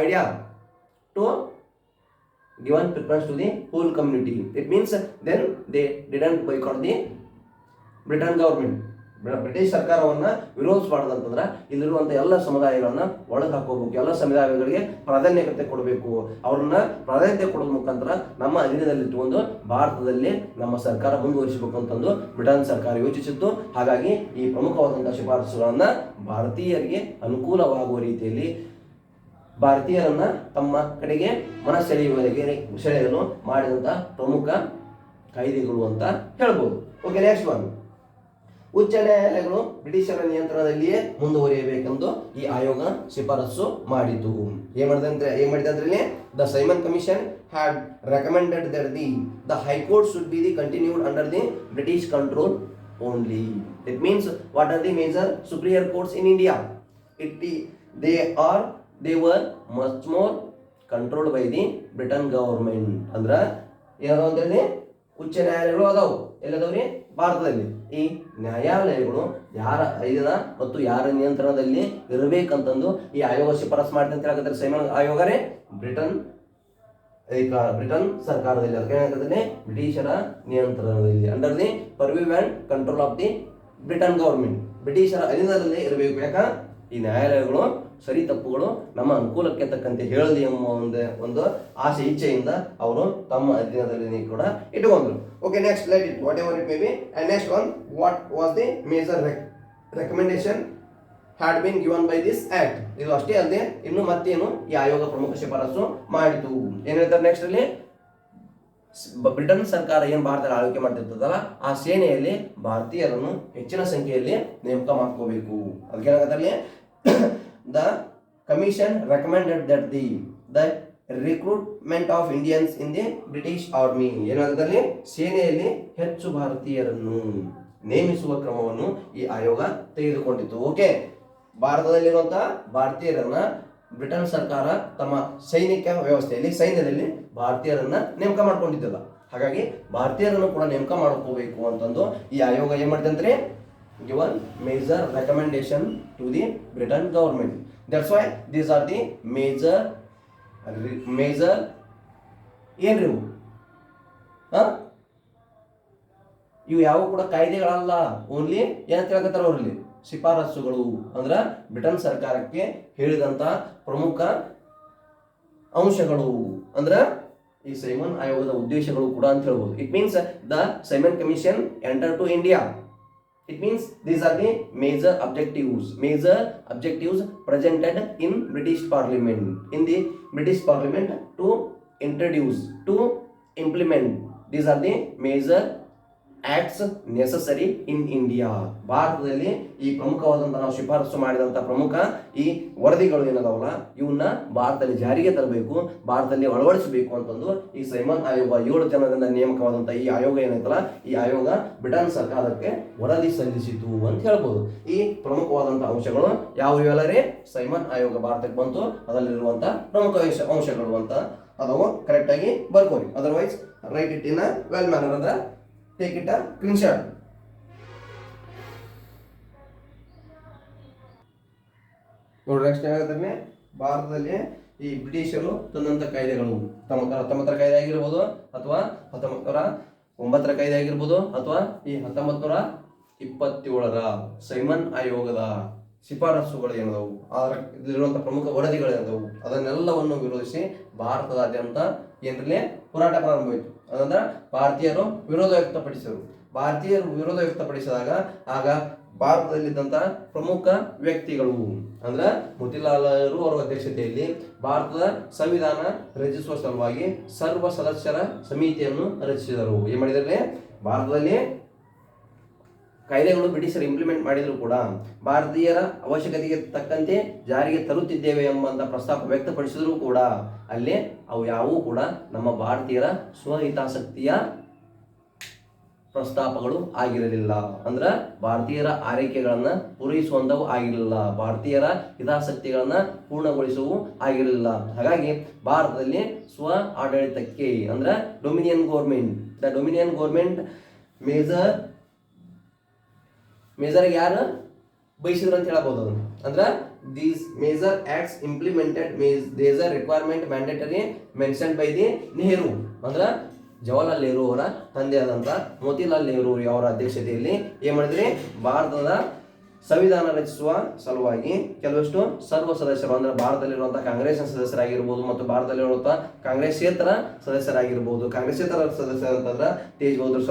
idea to given preference to the whole community. It means then they didn't boycott the Britain government. British ಸರ್ಕಾರವನ್ನ ವಿರೋಧಿಸಬಾರ್ದಂತಂದ್ರೆ ಇಲ್ಲಿರುವಂತ ಎಲ್ಲ ಸಮುದಾಯಗಳನ್ನ ಒಳಗೆ ಹಾಕೋಬೇಕು, ಎಲ್ಲ ಸಮುದಾಯಗಳಿಗೆ ಪ್ರಾಧಾನ್ಯತೆ ಕೊಡಬೇಕು. ಅವ್ರನ್ನ ಪ್ರಾಧಾನ್ಯತೆ ಕೊಡೋದ್ ಮುಖಾಂತರ ನಮ್ಮ ಅಧೀನದಲ್ಲಿಟ್ಟುಕೊಂಡು ಭಾರತದಲ್ಲಿ ನಮ್ಮ ಸರ್ಕಾರ ಮುಂದುವರಿಸಬೇಕು ಅಂತಂದು ಬ್ರಿಟನ್ ಸರ್ಕಾರ ಯೋಚಿಸಿತ್ತು. ಹಾಗಾಗಿ ಈ ಪ್ರಮುಖವಾದಂತಹ ಶಿಫಾರಸುಗಳನ್ನ ಭಾರತೀಯರಿಗೆ ಅನುಕೂಲವಾಗುವ ರೀತಿಯಲ್ಲಿ ಭಾರತೀಯರನ್ನ ತಮ್ಮ ಕಡೆಗೆ ಸೆಳೆಯಲು ಮಾಡಿದಂತ ಪ್ರಮುಖ ಕಾಯ್ದೆಗಳು ಅಂತ ಹೇಳ್ಬೋದು. Okay, next one. ಉಚ್ಚ ನ್ಯಾಯಾಲಯಗಳು ಬ್ರಿಟಿಷರ ನಿಯಂತ್ರಣದಲ್ಲಿಯೇ ಮುಂದುವರಿಯಬೇಕೆಂದು ಈ ಆಯೋಗ ಶಿಫಾರಸು ಮಾಡಿತು. ಏನ್ ಮಾಡಿದ್ರೆ the Simon Commission had recommended that the high court should be the continued under the British control only. It means what are the major superior courts in India? they were much more controlled by the Britain government. ಅಂದ್ರೆ ಏನಾದ್ರು ಅಂತೇಳಿ ಉಚ್ಚ ನ್ಯಾಯಾಲಯಗಳು ಅದಾವು ಎಲ್ಲದವ್ರಿ ಭಾರತದಲ್ಲಿ. ಈ ನ್ಯಾಯಾಲಯಗಳು ಮತ್ತು ಯಾರ ನಿಯಂತ್ರಣದಲ್ಲಿ ಇರಬೇಕಂತಂದು ಈ ಆಯೋಗ ಶಿಫಾರಸು ಮಾಡಿದೆ ಅಂತ ಹೇಳಕತ್ತಾರೆ. ಸೈಮನ್ ಆಯೋಗರೇ ಬ್ರಿಟನ್ ಸರ್ಕಾರದಲ್ಲಿ, ಅದಕ್ಕೆ ಬ್ರಿಟಿಷರ ನಿಯಂತ್ರಣದಲ್ಲಿ, under the purview and control of the Britain government, ಬ್ರಿಟಿಷರ ಅಧೀನದಲ್ಲೇ ಇರಬೇಕು. ಯಾಕ ಈ ನ್ಯಾಯಾಲಯಗಳು ಸರಿ ತಪ್ಪುಗಳು ನಮ್ಮ ಅನುಕೂಲಕ್ಕೆ ತಕ್ಕಂತೆ ಹೇಳಲಿ ಎಂಬ ಒಂದು ಆಸೆ ಇಚ್ಛೆಯಿಂದ ಅವರು ತಮ್ಮ ಅಧೀನದಲ್ಲಿ ಕೂಡ ಇಟ್ಟುಕೊಂಡ್ರು. Okay, next let it whatever it may be. And next one, what was the major recommendation had been given by this act. ಇದು ಅಷ್ಟೇ ಅಲ್ಲದೆ ಇನ್ನು ಮತ್ತೇನು ಈ ಆಯೋಗ ಪ್ರಮುಖ ಶಿಫಾರಸು ಮಾಡಿತು. ಏನ್ ಹೇಳ್ತಾರೆ ನೆಕ್ಸ್ಟ್ ಅಲ್ಲಿ? ಬ್ರಿಟನ್ ಸರ್ಕಾರ ಏನು ಭಾರತದಲ್ಲಿ ಆಳ್ವಿಕೆ ಮಾಡ್ತಿರ್ತದಲ್ಲ ಆ ಸೇನೆಯಲ್ಲಿ ಭಾರತೀಯರನ್ನು ಹೆಚ್ಚಿನ ಸಂಖ್ಯೆಯಲ್ಲಿ ನೇಮಕ ಮಾಡ್ಕೋಬೇಕು. ಅದಕ್ಕೆ the commission recommended that the recruitment of Indians in the British army, ಏನಾಗದಲ್ಲಿ ಸೇನೆಯಲ್ಲಿ ಹೆಚ್ಚು ಭಾರತೀಯರನ್ನು ನೇಮಿಸುವ ಕ್ರಮವನ್ನು ಈ ಆಯೋಗ ತೆಗೆದುಕೊಂಡಿತು. ಓಕೆ, ಭಾರತದಲ್ಲಿರುವಂತಹ ಭಾರತೀಯರನ್ನ ಬ್ರಿಟನ್ ಸರ್ಕಾರ ತಮ್ಮ ಸೈನಿಕ ವ್ಯವಸ್ಥೆಯಲ್ಲಿ ಸೈನ್ಯದಲ್ಲಿ ಭಾರತೀಯರನ್ನ ನೇಮಕ ಮಾಡ್ಕೊಂಡಿದ್ದಲ್ಲ. ಹಾಗಾಗಿ ಭಾರತೀಯರನ್ನು ಕೂಡ ನೇಮಕ ಮಾಡ್ಕೋಬೇಕು ಅಂತಂದು ಈ ಆಯೋಗ ಏನ್ ಮಾಡಿದಂದ್ರೆ given major recommendation to the Britain government. That's why these are the major ಏನ್ರಿ ಇವು ಯಾವ ಕೂಡ ಕಾಯ್ದೆಗಳಲ್ಲ, ಓನ್ಲಿ ಏನಂತ ಹೇಳ್ತಾರೆ ಅವರಲ್ಲಿ ಶಿಫಾರಸುಗಳು. ಅಂದ್ರ ಬ್ರಿಟನ್ ಸರ್ಕಾರಕ್ಕೆ ಹೇಳಿದಂತ ಪ್ರಮುಖ ಅಂಶಗಳು ಅಂದ್ರ ಈ ಸೈಮನ್ ಆಯೋಗದ ಉದ್ದೇಶಗಳು ಕೂಡ ಅಂತ ಹೇಳ್ಬೋದು. It means the Simon commission enter to India. It means these are the major objectives presented in British Parliament to introduce, to implement. These are the major acts necessary in India. ಭಾರತದಲ್ಲಿ ಈ ಪ್ರಮುಖವಾದಂತಹ ನಾವು ಶಿಫಾರಸು ಮಾಡಿದಂಥ ಪ್ರಮುಖ ಈ ವರದಿಗಳು ಏನದಾವಲ್ಲ ಇವನ್ನ ಭಾರತದಲ್ಲಿ ಜಾರಿಗೆ ತರಬೇಕು, ಭಾರತದಲ್ಲಿ ಅಳವಡಿಸಬೇಕು ಅಂತಂದು ಈ ಸೈಮನ್ ಆಯೋಗ 7 ಜನರಿಂದ ನೇಮಕವಾದಂತಹ ಈ ಆಯೋಗ ಏನೈತಲ್ಲ ಈ ಆಯೋಗ ಬ್ರಿಟನ್ ಸರ್ಕಾರಕ್ಕೆ ವರದಿ ಸಲ್ಲಿಸಿತು ಅಂತ ಹೇಳ್ಬೋದು. ಈ ಪ್ರಮುಖವಾದಂತಹ ಅಂಶಗಳು ಯಾವ ಇವೆಲ್ಲರೇ ಸೈಮನ್ ಆಯೋಗ ಭಾರತಕ್ಕೆ ಬಂತು ಅದರಲ್ಲಿರುವಂತಹ ಪ್ರಮುಖ ಅಂಶಗಳು ಅಂತ ಅದವು ಕರೆಕ್ಟ್ ಆಗಿ ಬರ್ಕೋರಿ. Otherwise write it in a well manner ಅಂದ್ರೆ take it a screenshot. ನೋಡಿ ನೆಕ್ಸ್ಟ್ ಏನಾಗುತ್ತೆ, ಭಾರತದಲ್ಲಿ ಈ ಬ್ರಿಟಿಷರು ತಂದಂತ ಕಾಯ್ದೆಗಳು 1919ರ ಕಾಯ್ದೆ ಆಗಿರ್ಬೋದು ಅಥವಾ 1909ರ ಕಾಯ್ದೆ ಆಗಿರ್ಬೋದು ಅಥವಾ ಈ 1927ರ ಸೈಮನ್ ಆಯೋಗದ ಶಿಫಾರಸುಗಳು ಏನದವು ಇಲ್ಲಿರುವಂತಹ ಪ್ರಮುಖ ವರದಿಗಳು ಏನದವು ಅದನ್ನೆಲ್ಲವನ್ನು ವಿರೋಧಿಸಿ ಭಾರತದಾದ್ಯಂತ ಏನ್ರಲ್ಲೇ ಹೋರಾಟ ಪ್ರಾರಂಭವಾಯಿತು. ಅದಂದ್ರೆ ಭಾರತೀಯರು ವಿರೋಧ ವ್ಯಕ್ತಪಡಿಸಿದಾಗ ಆಗ ಭಾರತದಲ್ಲಿದ್ದಂತ ಪ್ರಮುಖ ವ್ಯಕ್ತಿಗಳು ಅಂದ್ರೆ ಮೋತಿಲಾಲ್ ನೆಹರು ಅವರ ಅಧ್ಯಕ್ಷತೆಯಲ್ಲಿ ಭಾರತದ ಸಂವಿಧಾನ ರಚಿಸುವ ಸಲುವಾಗಿ ಸರ್ವ ಸದಸ್ಯರ ಸಮಿತಿಯನ್ನು ರಚಿಸಿದರು. ಏನ್ ಮಾಡಿದರೆ ಭಾರತದಲ್ಲಿ ಕಾಯ್ದೆಗಳು ಬ್ರಿಟಿಷರು ಇಂಪ್ಲಿಮೆಂಟ್ ಮಾಡಿದ್ರು ಕೂಡ ಭಾರತೀಯರ ಅವಶ್ಯಕತೆಗೆ ತಕ್ಕಂತೆ ಜಾರಿಗೆ ತರುತ್ತಿದ್ದೇವೆ ಎಂಬಂತ ಪ್ರಸ್ತಾಪ ವ್ಯಕ್ತಪಡಿಸಿದ್ರು ಕೂಡ ಅಲ್ಲಿ ಅವು ಯಾವುವು ಕೂಡ ನಮ್ಮ ಭಾರತೀಯರ ಸ್ವಹಿತಾಸಕ್ತಿಯ ಪ್ರಸ್ತಾಪಗಳು ಆಗಿರಲಿಲ್ಲ. ಅಂದ್ರ ಭಾರತೀಯರ ಆರೈಕೆಗಳನ್ನ ಪೂರೈಸುವಂತವು ಆಗಿರಲಿಲ್ಲ, ಭಾರತೀಯರ ಹಿತಾಸಕ್ತಿಗಳನ್ನ ಪೂರ್ಣಗೊಳಿಸುವು ಆಗಿರಲಿಲ್ಲ. ಹಾಗಾಗಿ ಭಾರತದಲ್ಲಿ ಸ್ವ ಆಡಳಿತಕ್ಕೆ ಅಂದ್ರ ಡೊಮಿನಿಯನ್ ಗೌರ್ಮೆಂಟ್ ಮೇಜರ್ ಯಾರು ಬಯಸಿದ್ರು ಅಂತ ಹೇಳಬಹುದು. ಅಂದ್ರೆ these major acts implemented major requirement mandatory mention by the Nehru. ಅಂದ್ರೆ ಜವಾಹರ್ಲಾಲ್ ನೆಹರು ಅವರ ತಂದೆಯಾದಂಥ ಮೋತಿಲಾಲ್ ನೆಹರು ಅವರ ಅಧ್ಯಕ್ಷತೆಯಲ್ಲಿ ಏನು ಮಾಡಿದ್ರಿ, ಭಾರತದ ಸಂವಿಧಾನ ರಚಿಸುವ ಸಲುವಾಗಿ ಕೆಲವಷ್ಟು ಸರ್ವ ಸದಸ್ಯರು ಅಂದರೆ ಭಾರತದಲ್ಲಿರುವಂತಹ ಕಾಂಗ್ರೆಸ್ ಸದಸ್ಯರಾಗಿರ್ಬೋದು ಮತ್ತು ಭಾರತದಲ್ಲಿರುವಂತಹ ಕಾಂಗ್ರೆಸ್ಸೇತರ ಸದಸ್ಯರಾಗಿರ್ಬೋದು. ಕಾಂಗ್ರೆಸ್ಸೇತರ ಸದಸ್ಯರು ಅಂತಂದ್ರೆ ತೇಜ್ ಬಹದ್ದೂರ್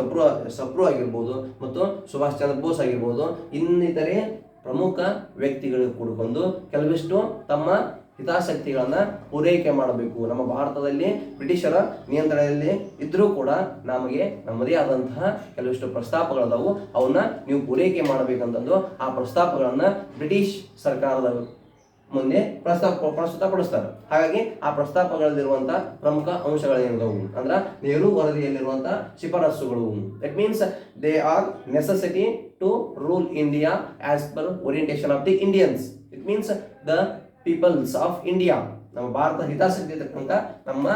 ಸಪ್ರು ಆಗಿರ್ಬೋದು ಮತ್ತು ಸುಭಾಷ್ ಚಂದ್ರ ಬೋಸ್ ಆಗಿರ್ಬೋದು, ಇನ್ನಿತರೆ ಪ್ರಮುಖ ವ್ಯಕ್ತಿಗಳು ಕೂಡಿಕೊಂಡು ಕೆಲವಿಷ್ಟು ತಮ್ಮ ಹಿತಾಸಕ್ತಿಗಳನ್ನ ಪೂರೈಕೆ ಮಾಡಬೇಕು. ನಮ್ಮ ಭಾರತದಲ್ಲಿ ಬ್ರಿಟಿಷರ ನಿಯಂತ್ರಣದಲ್ಲಿ ಇದ್ರೂ ಕೂಡ ನಮಗೆ ನಮ್ಮದೇ ಆದಂತಹ ಕೆಲವಿಷ್ಟು ಪ್ರಸ್ತಾಪಗಳದಾವು, ಅವನ್ನ ನೀವು ಪೂರೈಕೆ ಮಾಡಬೇಕಂತಂದು ಆ ಪ್ರಸ್ತಾಪಗಳನ್ನ ಬ್ರಿಟಿಷ್ ಸರ್ಕಾರದ ಮುಂದೆ ಪ್ರಸ್ತುತಪಡಿಸ್ತಾರೆ. ಹಾಗಾಗಿ ಆ ಪ್ರಸ್ತಾಪಗಳಲ್ಲಿರುವಂತಹ ಪ್ರಮುಖ ಅಂಶಗಳೇನಿದವು ಅಂದ್ರೆ ನೆಹರು ವರದಿಯಲ್ಲಿರುವಂತಹ ಶಿಫಾರಸುಗಳು. It means they are necessity to rule India as per orientation of the Indians. It means the peoples of India, ನಮ್ಮ ಭಾರತ ಹಿತಾಸಕ್ತಿ ಇರ್ತಕ್ಕಂಥ ನಮ್ಮ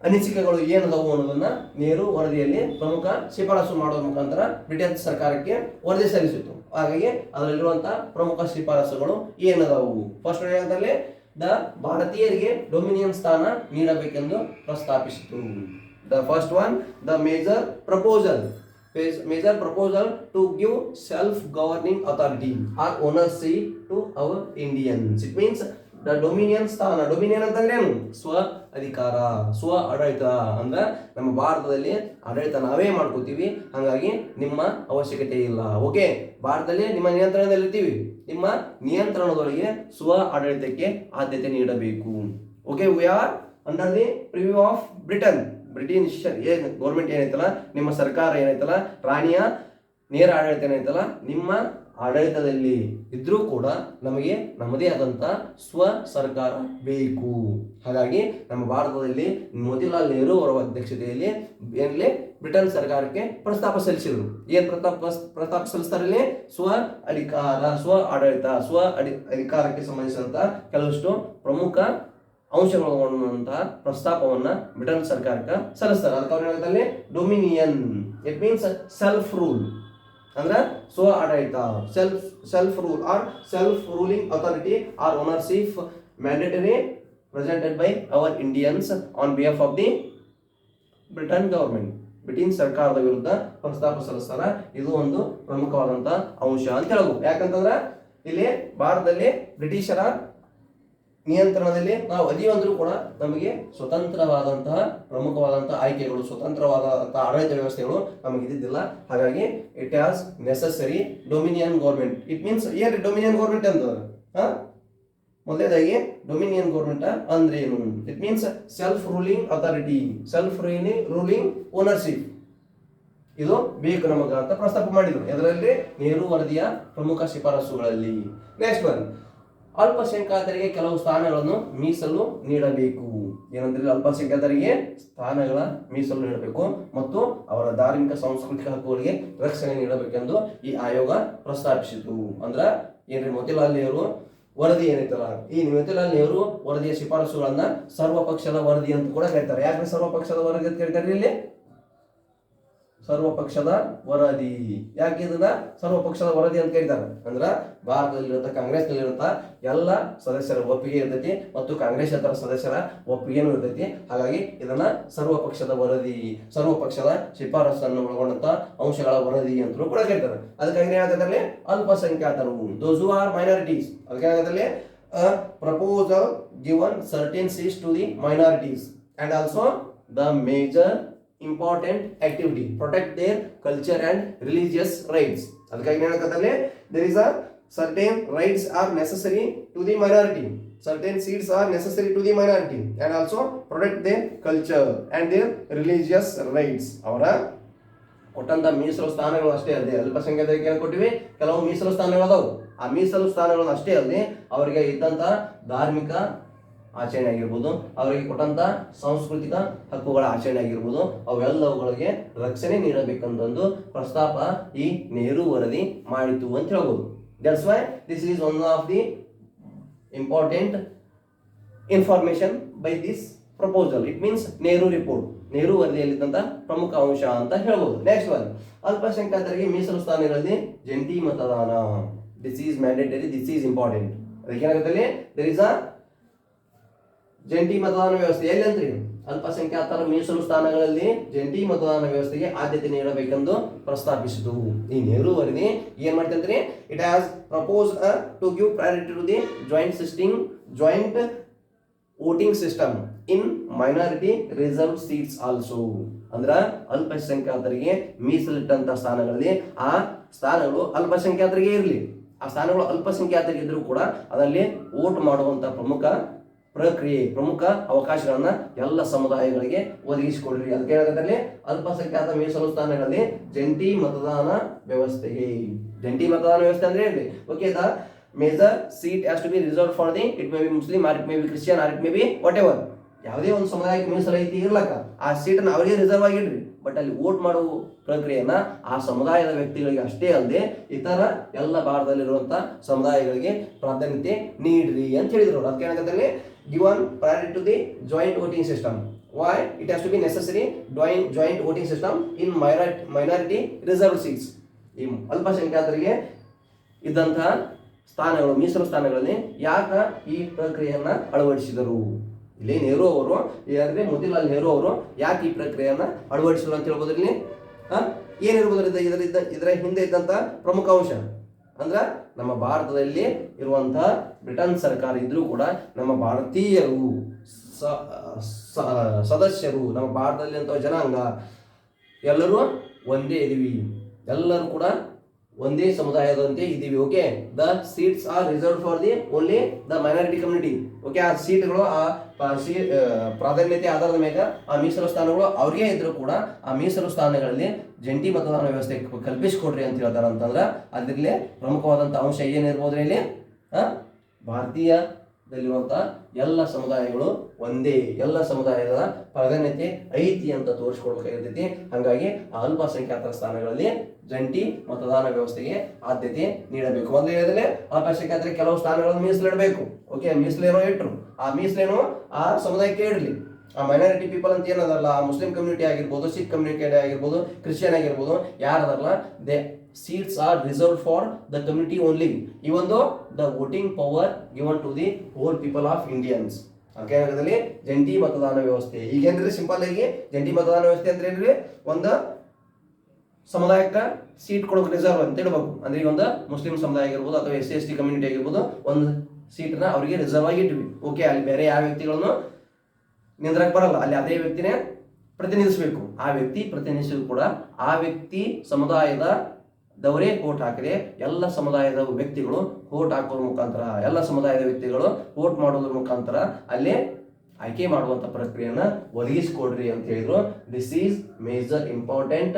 ಅನಿಸಿಕೆಗಳು ಏನದವು ಅನ್ನೋದನ್ನ ನೆಹರು ವರದಿಯಲ್ಲಿ ಪ್ರಮುಖ ಶಿಫಾರಸು ಮಾಡೋದ್ರ ಮುಖಾಂತರ ಬ್ರಿಟಿಷ್ ಸರ್ಕಾರಕ್ಕೆ ವರದಿ ಸಲ್ಲಿಸಿತು. ಹಾಗಾಗಿ ಅದರಲ್ಲಿರುವಂತಹ ಪ್ರಮುಖ ಶಿಫಾರಸುಗಳು ಏನದವು? ಫಸ್ಟ್ ಏನಂತಂದ್ರೆ ದ ಭಾರತೀಯರಿಗೆ ಡೊಮಿನಿಯನ್ ಸ್ಥಾನ ನೀಡಬೇಕೆಂದು ಪ್ರಸ್ತಾಪಿಸಿತು. The first one, the major proposal to give self-governing authority or ownership to our Indians. It means the dominion ಸ್ಥಾನ. ಡೊಮಿನಿಯನ್ ಅಂತಂದ್ರೆ ಏನು? ಸ್ವ ಅಧಿಕಾರ, ಸ್ವ ಆಡಳಿತ. ಅಂದ್ರೆ ನಮ್ಮ ಭಾರತದಲ್ಲಿ ಆಡಳಿತ ನಾವೇ ಮಾಡ್ಕೋತೀವಿ, ಹಾಗಾಗಿ ನಿಮ್ಮ ಅವಶ್ಯಕತೆ ಇಲ್ಲ. ಓಕೆ, ಭಾರತದಲ್ಲಿ ನಿಮ್ಮ ನಿಯಂತ್ರಣದಲ್ಲಿ ಇರ್ತೀವಿ, ನಿಮ್ಮ ನಿಯಂತ್ರಣದೊಳಗೆ ಸ್ವ ಆಡಳಿತಕ್ಕೆ ಆದ್ಯತೆ ನೀಡಬೇಕು. Okay, we are under the preview of Britain. British government ಏನೈತಲ್ಲ, ನಿಮ್ಮ ಸರ್ಕಾರ ಏನೈತಲ್ಲ, ರಾಣಿಯ ನೇರ ಆಡಳಿತ ಏನೈತಲ್ಲ, ನಿಮ್ಮ ಆಡಳಿತದಲ್ಲಿ ಇದ್ರೂ ಕೂಡ ನಮಗೆ ನಮ್ಮದೇ ಆದಂತ ಸ್ವ ಸರ್ಕಾರ ಬೇಕು. ಹಾಗಾಗಿ ನಮ್ಮ ಭಾರತದಲ್ಲಿ ಮೋತಿಲಾಲ್ ನೆಹರು ಅವರ ಅಧ್ಯಕ್ಷತೆಯಲ್ಲಿ ಏನ್ಲಿ ಬ್ರಿಟನ್ ಸರ್ಕಾರಕ್ಕೆ ಪ್ರಸ್ತಾಪ ಸಲ್ಲಿಸಿದ್ರು. ಏನ್ ಪ್ರಸ್ತಾಪ ಸಲ್ಲಿಸ್ತಾರಲ್ಲಿ? ಸ್ವ ಅಧಿಕಾರ, ಸ್ವ ಆಡಳಿತ, ಅಧಿಕಾರಕ್ಕೆ ಸಂಬಂಧಿಸಿದಂತ ಕೆಲವಷ್ಟು ಪ್ರಮುಖ ಅಂಶಗಳನ್ನುವಂತಹ ಪ್ರಸ್ತಾಪವನ್ನ ಬ್ರಿಟನ್ ಸರ್ಕಾರಕ್ಕೆ ಸಲ್ಲಿಸ್ತಾರೆ. ಅದಕ್ಕೆ ಅವ್ರು ಹೇಳಿದಲ್ಲಿ dominion. It means self rule ಅಂದ್ರೆ ಸ್ವ ಆಡಳಿತ, self rule or self ruling authority or ownership mandatory presented by our Indians on behalf of the Britain government. British ಸರ್ಕಾರದ ವಿರುದ್ಧ ಪ್ರಸ್ತಾಪ ಸಲ್ಲಿಸ್ತಾರ. ಇದು ಒಂದು ಪ್ರಮುಖವಾದಂತಹ ಅಂಶ ಅಂತ ಹೇಳ್ಬೋದು. ಯಾಕಂತಂದ್ರೆ ಇಲ್ಲಿ ಭಾರತದಲ್ಲಿ ಬ್ರಿಟಿಷರ ನಿಯಂತ್ರಣದಲ್ಲಿ ನಾವು ಅದೀವಂದ್ರೂ ಕೂಡ ನಮಗೆ ಸ್ವತಂತ್ರವಾದಂತಹ ಪ್ರಮುಖವಾದಂತಹ ಆಯ್ಕೆಗಳು, ಸ್ವತಂತ್ರವಾದಂತಹ ಆಡಳಿತ ವ್ಯವಸ್ಥೆಗಳು ನಮಗೆ ಇದ್ದಿದ್ದಿಲ್ಲ. ಹಾಗಾಗಿ it has necessary dominion government. It means ಏನ್ ಡೊಮಿನಿಯನ್ ಗೌರ್ಮೆಂಟ್ ಅಂತಂದ್ರೆ ಮೊದಲೇದಾಗಿ ಡೊಮಿನಿಯನ್ ಗೌರ್ಮೆಂಟ್ ಅಂದ್ರೆ ಏನು? It means self ruling authority, self ruling ownership. ಇದು ಬೇಕು ನಮಗ ಅಂತ ಪ್ರಸ್ತಾಪ ಮಾಡಿದ್ರು. ಇದರಲ್ಲಿ ನೆಹರು ವರದಿಯ ಪ್ರಮುಖ ಶಿಫಾರಸುಗಳಲ್ಲಿ. ನೆಕ್ಸ್ಟ್ ಒನ್, ಅಲ್ಪಸಂಖ್ಯಾತರಿಗೆ ಕೆಲವು ಸ್ಥಾನಗಳನ್ನು ಮೀಸಲು ನೀಡಬೇಕು. ಏನಂದ್ರೆ ಅಲ್ಪಸಂಖ್ಯಾತರಿಗೆ ಸ್ಥಾನಗಳ ಮೀಸಲು ನೀಡಬೇಕು ಮತ್ತು ಅವರ ಧಾರ್ಮಿಕ ಸಾಂಸ್ಕೃತಿಕ ಹಕ್ಕುಗಳಿಗೆ ರಕ್ಷಣೆ ನೀಡಬೇಕೆಂದು ಈ ಆಯೋಗ ಪ್ರಸ್ತಾಪಿಸಿತು. ಅಂದ್ರ ಏನ್ರಿ ಮೋತಿಲಾಲ್ ನೆಹರು ವರದಿ ಏನೈತಲ್ಲ, ಈ ಮೋತಿಲಾಲ್ ನೆಹರು ವರದಿಯ ಶಿಫಾರಸುಗಳನ್ನ ಸರ್ವಪಕ್ಷದ ವರದಿ ಅಂತ ಕೂಡ ಕರೀತಾರೆ. ಯಾಕೆ ಸರ್ವಪಕ್ಷದ ವರದಿ ಅಂತ ಕರೀತಾರೆ? ಇಲ್ಲಿ ಸರ್ವಪಕ್ಷದ ವರದಿ. ಯಾಕೆ ಇದನ್ನ ಸರ್ವಪಕ್ಷದ ವರದಿ ಅಂತ ಕರೀತಾರೆ? ಅಂದ್ರ ಭಾರತದಲ್ಲಿರುವಂತ ಕಾಂಗ್ರೆಸ್ನಲ್ಲಿರುವಂತ ಎಲ್ಲ ಸದಸ್ಯರ ಒಪ್ಪಿಗೆ ಇರ್ತೈತಿ ಮತ್ತು ಕಾಂಗ್ರೆಸ್ಸೇತರ ಸದಸ್ಯರ ಒಪ್ಪಿಗೆನೂ ಇರ್ತೈತಿ. ಹಾಗಾಗಿ ಇದನ್ನ ಸರ್ವಪಕ್ಷದ ವರದಿ, ಸರ್ವಪಕ್ಷದ ಶಿಫಾರಸನ್ನು ಒಳಗೊಂಡಂತ ಅಂಶಗಳ ವರದಿ ಅಂತಲೂ ಕೂಡ ಕರೀತಾರೆ. ಅದಕ್ಕಾಗಿ ಏನಾಗತ್ತಲ್ಲಿ ಅಲ್ಪಸಂಖ್ಯಾತರು, ದೋಸ್ ಹೂ ಆರ್ ಮೈನಾರಿಟೀಸ್. ಅದಕ್ಕೆ ಏನಾಗತ್ತಲ್ಲಿ proposal given certain seats to the minorities and also the major important activity protect their culture and religious rights. ಅದಕ್ಕಾಗಿ ಹೇಳಕತ್ತಲ್ಲಿ there is a certain rights are necessary to the minority, certain seats are necessary to the minority and also protect their culture and their religious rights. ಅವರ ಕೊಟ್ಟಂತ ಮೀಸಲು ಸ್ಥಾನಗಳು ಅಷ್ಟೇ ಅಲ್ಲದೆ ಅಲ್ಪಸಂಖ್ಯಾತರಿಗೆ ಏನು ಕೊಟ್ಟಿವಿ? ಕೆಲವು ಮೀಸಲು ಸ್ಥಾನಗಳು ಅದಾವು. ಆ ಮೀಸಲು ಸ್ಥಾನಗಳನ್ನು ಅಷ್ಟೇ ಅಲ್ಲದೆ ಅವರಿಗೆ ಇದ್ದಂತ ಧಾರ್ಮಿಕ ಆಚರಣೆ ಆಗಿರ್ಬೋದು, ಅವರಿಗೆ ಕೊಟ್ಟಂತ ಸಾಂಸ್ಕೃತಿಕ ಹಕ್ಕುಗಳ ಆಚರಣೆ ಆಗಿರ್ಬೋದು, ಅವೆಲ್ಲವುಗಳಿಗೆ ರಕ್ಷಣೆ ನೀಡಬೇಕಂತಂದು ಪ್ರಸ್ತಾಪ ಈ ನೆಹರು ವರದಿ ಮಾಡಿತು ಅಂತ ಹೇಳ್ಬೋದು. That's why this is one of the important information by this proposal. It means Nehru report, Nehru ವರದಿಯಲ್ಲಿದ್ದಂತ ಪ್ರಮುಖ ಅಂಶ ಅಂತ ಹೇಳ್ಬೋದು. ನೆಕ್ಸ್ಟ್ ಒನ್, ಅಲ್ಪಸಂಖ್ಯಾತರಿಗೆ ಮೀಸಲು ಸ್ಥಾನಗಳಲ್ಲಿ ಜಂಟಿ ಮತದಾನ. This is mandatory, this is important. ಅದಕ್ಕೆ ಏನಾಗುತ್ತೆ? ದೇರ್ ಇಸ್ ಅ ಜಂಟಿ ಮತದಾನ ವ್ಯವಸ್ಥೆ ಎಲ್ಲಿ ಅಂತ್ರಿ ಅಲ್ಪಸಂಖ್ಯಾತರ ಮೀಸಲು ಸ್ಥಾನಗಳಲ್ಲಿ ಜಂಟಿ ಮತದಾನ ವ್ಯವಸ್ಥೆಗೆ ಆದ್ಯತೆ ನೀಡಬೇಕೆಂದು ಪ್ರಸ್ತಾಪಿಸಿತು. ಈ ನೆಹರು ವರದಿ ಏನ್ ಮಾಡ್ತಂದ್ರೆ it has propose to give priority to the joint voting system in minority reserve seats also. ಅಂದ್ರ ಅಲ್ಪಸಂಖ್ಯಾತರಿಗೆ ಮೀಸಲಿಟ್ಟಂತ ಸ್ಥಾನಗಳಲ್ಲಿ ಆ ಸ್ಥಾನಗಳು ಅಲ್ಪಸಂಖ್ಯಾತರಿಗೆ ಇರಲಿ, ಆ ಸ್ಥಾನಗಳು ಅಲ್ಪಸಂಖ್ಯಾತರಿಗೆ ಇದ್ರೂ ಕೂಡ ಅದರಲ್ಲಿ ವೋಟ್ ಮಾಡುವಂತ ಪ್ರಮುಖ ಅವಕಾಶಗಳನ್ನ ಎಲ್ಲ ಸಮುದಾಯಗಳಿಗೆ ಒದಗಿಸಿಕೊಡ್ರಿ. ಅದಕ್ಕೆ ಹೇಳೋದ್ರಲ್ಲಿ ಅಲ್ಪಸಂಖ್ಯಾತ ಮೀಸಲು ಸ್ಥಾನಗಳಲ್ಲಿ ಜಂಟಿ ಮತದಾನ ವ್ಯವಸ್ಥೆ ಅಂದ್ರೆ ಹೇಳಿ okay the major seat has to be reserve for the it may be Muslim or it may be Christian or it may be whatever, ಯಾವುದೇ ಒಂದು ಸಮುದಾಯಕ್ಕೆ ಮೀಸಲು ಐತಿ ಇರ್ಲಕ್ಕ ಆ ಸೀಟನ್ನು ಅವರಿಗೆ ರಿಸರ್ವ್ ಆಗಿಡ್ರಿ. ಬಟ್ ಅಲ್ಲಿ ವೋಟ್ ಮಾಡುವ ಪ್ರಕ್ರಿಯೆಯನ್ನ ಆ ಸಮುದಾಯದ ವ್ಯಕ್ತಿಗಳಿಗೆ ಅಷ್ಟೇ ಅಲ್ಲದೆ ಇತರ ಎಲ್ಲ ಭಾರತದಲ್ಲಿರುವಂತಹ ಸಮುದಾಯಗಳಿಗೆ ಪ್ರಾಧಾನ್ಯತೆ ನೀಡ್ರಿ ಅಂತ ಹೇಳಿದ್ರು. ಅದಕ್ಕೆ ಏನಾಗುತ್ತೆ given priority to the joint voting system. Why? It has to be necessary joint voting system in minority reserved seats. ಈ ಅಲ್ಪಸಂಖ್ಯಾತರಿಗೆ ಇದ್ದಂತಹ ಸ್ಥಾನಗಳು ಮೀಸಲು ಸ್ಥಾನಗಳಲ್ಲಿ ಯಾಕ ಈ ಪ್ರಕ್ರಿಯೆಯನ್ನ ಅಳವಡಿಸಿದರು? ಇಲ್ಲಿ ನೆಹರು ಅವರು ಯಾಕಂದ್ರೆ ಮೋತಿಲಾಲ್ ನೆಹರು ಅವರು ಯಾಕೆ ಈ ಪ್ರಕ್ರಿಯೆಯನ್ನ ಅಳವಡಿಸಿದ್ರು ಅಂತ ಹೇಳ್ಬೋದು. ಇಲ್ಲಿ ಏನಿರ್ಬೋದು ಇದರ ಹಿಂದೆ ಇದ್ದಂತ ಪ್ರಮುಖ ಅಂಶ ಅಂದ್ರ ನಮ್ಮ ಭಾರತದಲ್ಲಿ ಇರುವಂತಹ ಬ್ರಿಟನ್ ಸರ್ಕಾರ ಇದ್ರೂ ಕೂಡ ನಮ್ಮ ಭಾರತೀಯರು ಸದಸ್ಯರು ನಮ್ಮ ಭಾರತದಲ್ಲಿ ಅಂತ ಜನಾಂಗ ಎಲ್ಲರೂ ಒಂದೇ ಇದೀವಿ, ಎಲ್ಲರೂ ಕೂಡ ಒಂದೇ ಸಮುದಾಯದಂತೆ ಇದೀವಿ. Okay, the seats R reserve for the only the minority community. Okay, ಆ ಸೀಟ್ಗಳು ಆ ಪ್ರಾಧಾನ್ಯತೆ ಆಧಾರದ ಮೇಲೆ ಆ ಮೀಸಲು ಸ್ಥಾನಗಳು ಅವ್ರಿಗೆ ಇದ್ರು ಕೂಡ ಆ ಮೀಸಲು ಸ್ಥಾನಗಳಲ್ಲಿ ಜಂಟಿ ಮತದಾನ ವ್ಯವಸ್ಥೆ ಕಲ್ಪಿಸಿಕೊಡ್ರಿ ಅಂತ ಹೇಳ್ತಾರ ಅಂತಂದ್ರೆ ಅದರಲ್ಲಿ ಪ್ರಮುಖವಾದಂಥ ಅಂಶ ಏನಿರ್ಬೋದ್ರಿ ಇಲ್ಲಿ ಭಾರತೀಯದಲ್ಲಿರುವಂತಹ ಎಲ್ಲ ಸಮುದಾಯಗಳು ಒಂದೇ, ಎಲ್ಲ ಸಮುದಾಯದ ಪ್ರಾಧಾನ್ಯತೆ ಐತಿ ಅಂತ ತೋರಿಸ್ಕೊಡ್ಬೇಕಾಗಿರ್ತೈತಿ. ಹಾಗಾಗಿ ಆ ಅಲ್ಪಸಂಖ್ಯಾತರ ಸ್ಥಾನಗಳಲ್ಲಿ ಜಂಟಿ ಮತದಾನ ವ್ಯವಸ್ಥೆಗೆ ಆದ್ಯತೆ ನೀಡಬೇಕು. ಮೊದಲು ಹೇಳಿದ್ರೆ ಅಲ್ಪಸಂಖ್ಯಾತರಿಗೆ ಕೆಲವು ಸ್ಥಾನಗಳನ್ನು ಮೀಸಲಿಡಬೇಕು. ಓಕೆ, ಮೀಸಲೇನೋ ಇಟ್ರು, ಆ ಮೀಸಲೇನೋ ಆ ಸಮುದಾಯಕ್ಕೆ ಇಡಲಿ. ಆ ಮೈನಾರಿಟಿ ಪೀಪಲ್ ಅಂತ ಏನದಲ್ಲ, ಆ ಮುಸ್ಲಿಂ ಕಮ್ಯುನಿಟಿ ಆಗಿರ್ಬೋದು, ಸಿಖ್ ಕಮ್ಯುನಿಟಿ ಆಗಿರ್ಬೋದು, ಕ್ರಿಶ್ಚಿಯನ್ ಆಗಿರ್ಬೋದು, ಯಾರದಲ್ಲ they seats are reserved for the community only, even though the voting power given to the whole people of Indians. ಅದೇನಾಗದಲ್ಲಿ ಜಂಟಿ ಮತದಾನ ವ್ಯವಸ್ಥೆ ಈಗೇನ್ರಿ ಸಿಂಪಲ್ ಆಗಿ ಜಂಟಿ ಮತದಾನ ವ್ಯವಸ್ಥೆ ಅಂದ್ರೆ ಏನ್ರಿ ಒಂದು ಸಮುದಾಯಕ್ಕೆ ಸೀಟ್ ಕೊಡೋಕೆ ರಿಸರ್ವ್ ಅಂತ ಇಡಬೇಕು. ಅಂದ್ರೆ ಈಗ ಒಂದು ಮುಸ್ಲಿಂ ಸಮುದಾಯ ಆಗಿರ್ಬೋದು ಅಥವಾ SC ST ಕಮ್ಯುನಿಟಿ ಆಗಿರ್ಬೋದು ಒಂದು ಸೀಟ್ನ ಅವರಿಗೆ ರಿಸರ್ವ್ ಆಗಿ ಇಟ್ವಿ. ಓಕೆ, ಅಲ್ಲಿ ಬೇರೆ ಯಾವ ವ್ಯಕ್ತಿಗಳನ್ನು ನಿಂದ್ರಕ್ಕೆ ಬರಲ್ಲ, ಅಲ್ಲಿ ಅದೇ ವ್ಯಕ್ತಿನೇ ಪ್ರತಿನಿಧಿಸಬೇಕು. ಆ ವ್ಯಕ್ತಿ ಪ್ರತಿನಿಧಿಸಿದ್ರು ಕೂಡ ಆ ವ್ಯಕ್ತಿ ಸಮುದಾಯದ ದವರೇ ವೋಟ್ ಹಾಕಿದೆ, ಎಲ್ಲ ಸಮುದಾಯದ ವ್ಯಕ್ತಿಗಳು ವೋಟ್ ಹಾಕೋದ್ರ ಮುಖಾಂತರ ಎಲ್ಲ ಸಮುದಾಯದ ವ್ಯಕ್ತಿಗಳು ವೋಟ್ ಮಾಡೋದ್ರ ಮುಖಾಂತರ ಅಲ್ಲೇ ಆಯ್ಕೆ ಮಾಡುವಂತ ಪ್ರಕ್ರಿಯೆಯನ್ನ ಒದಗಿಸಿಕೊಡ್ರಿ ಅಂತ ಹೇಳಿದ್ರು. This is major important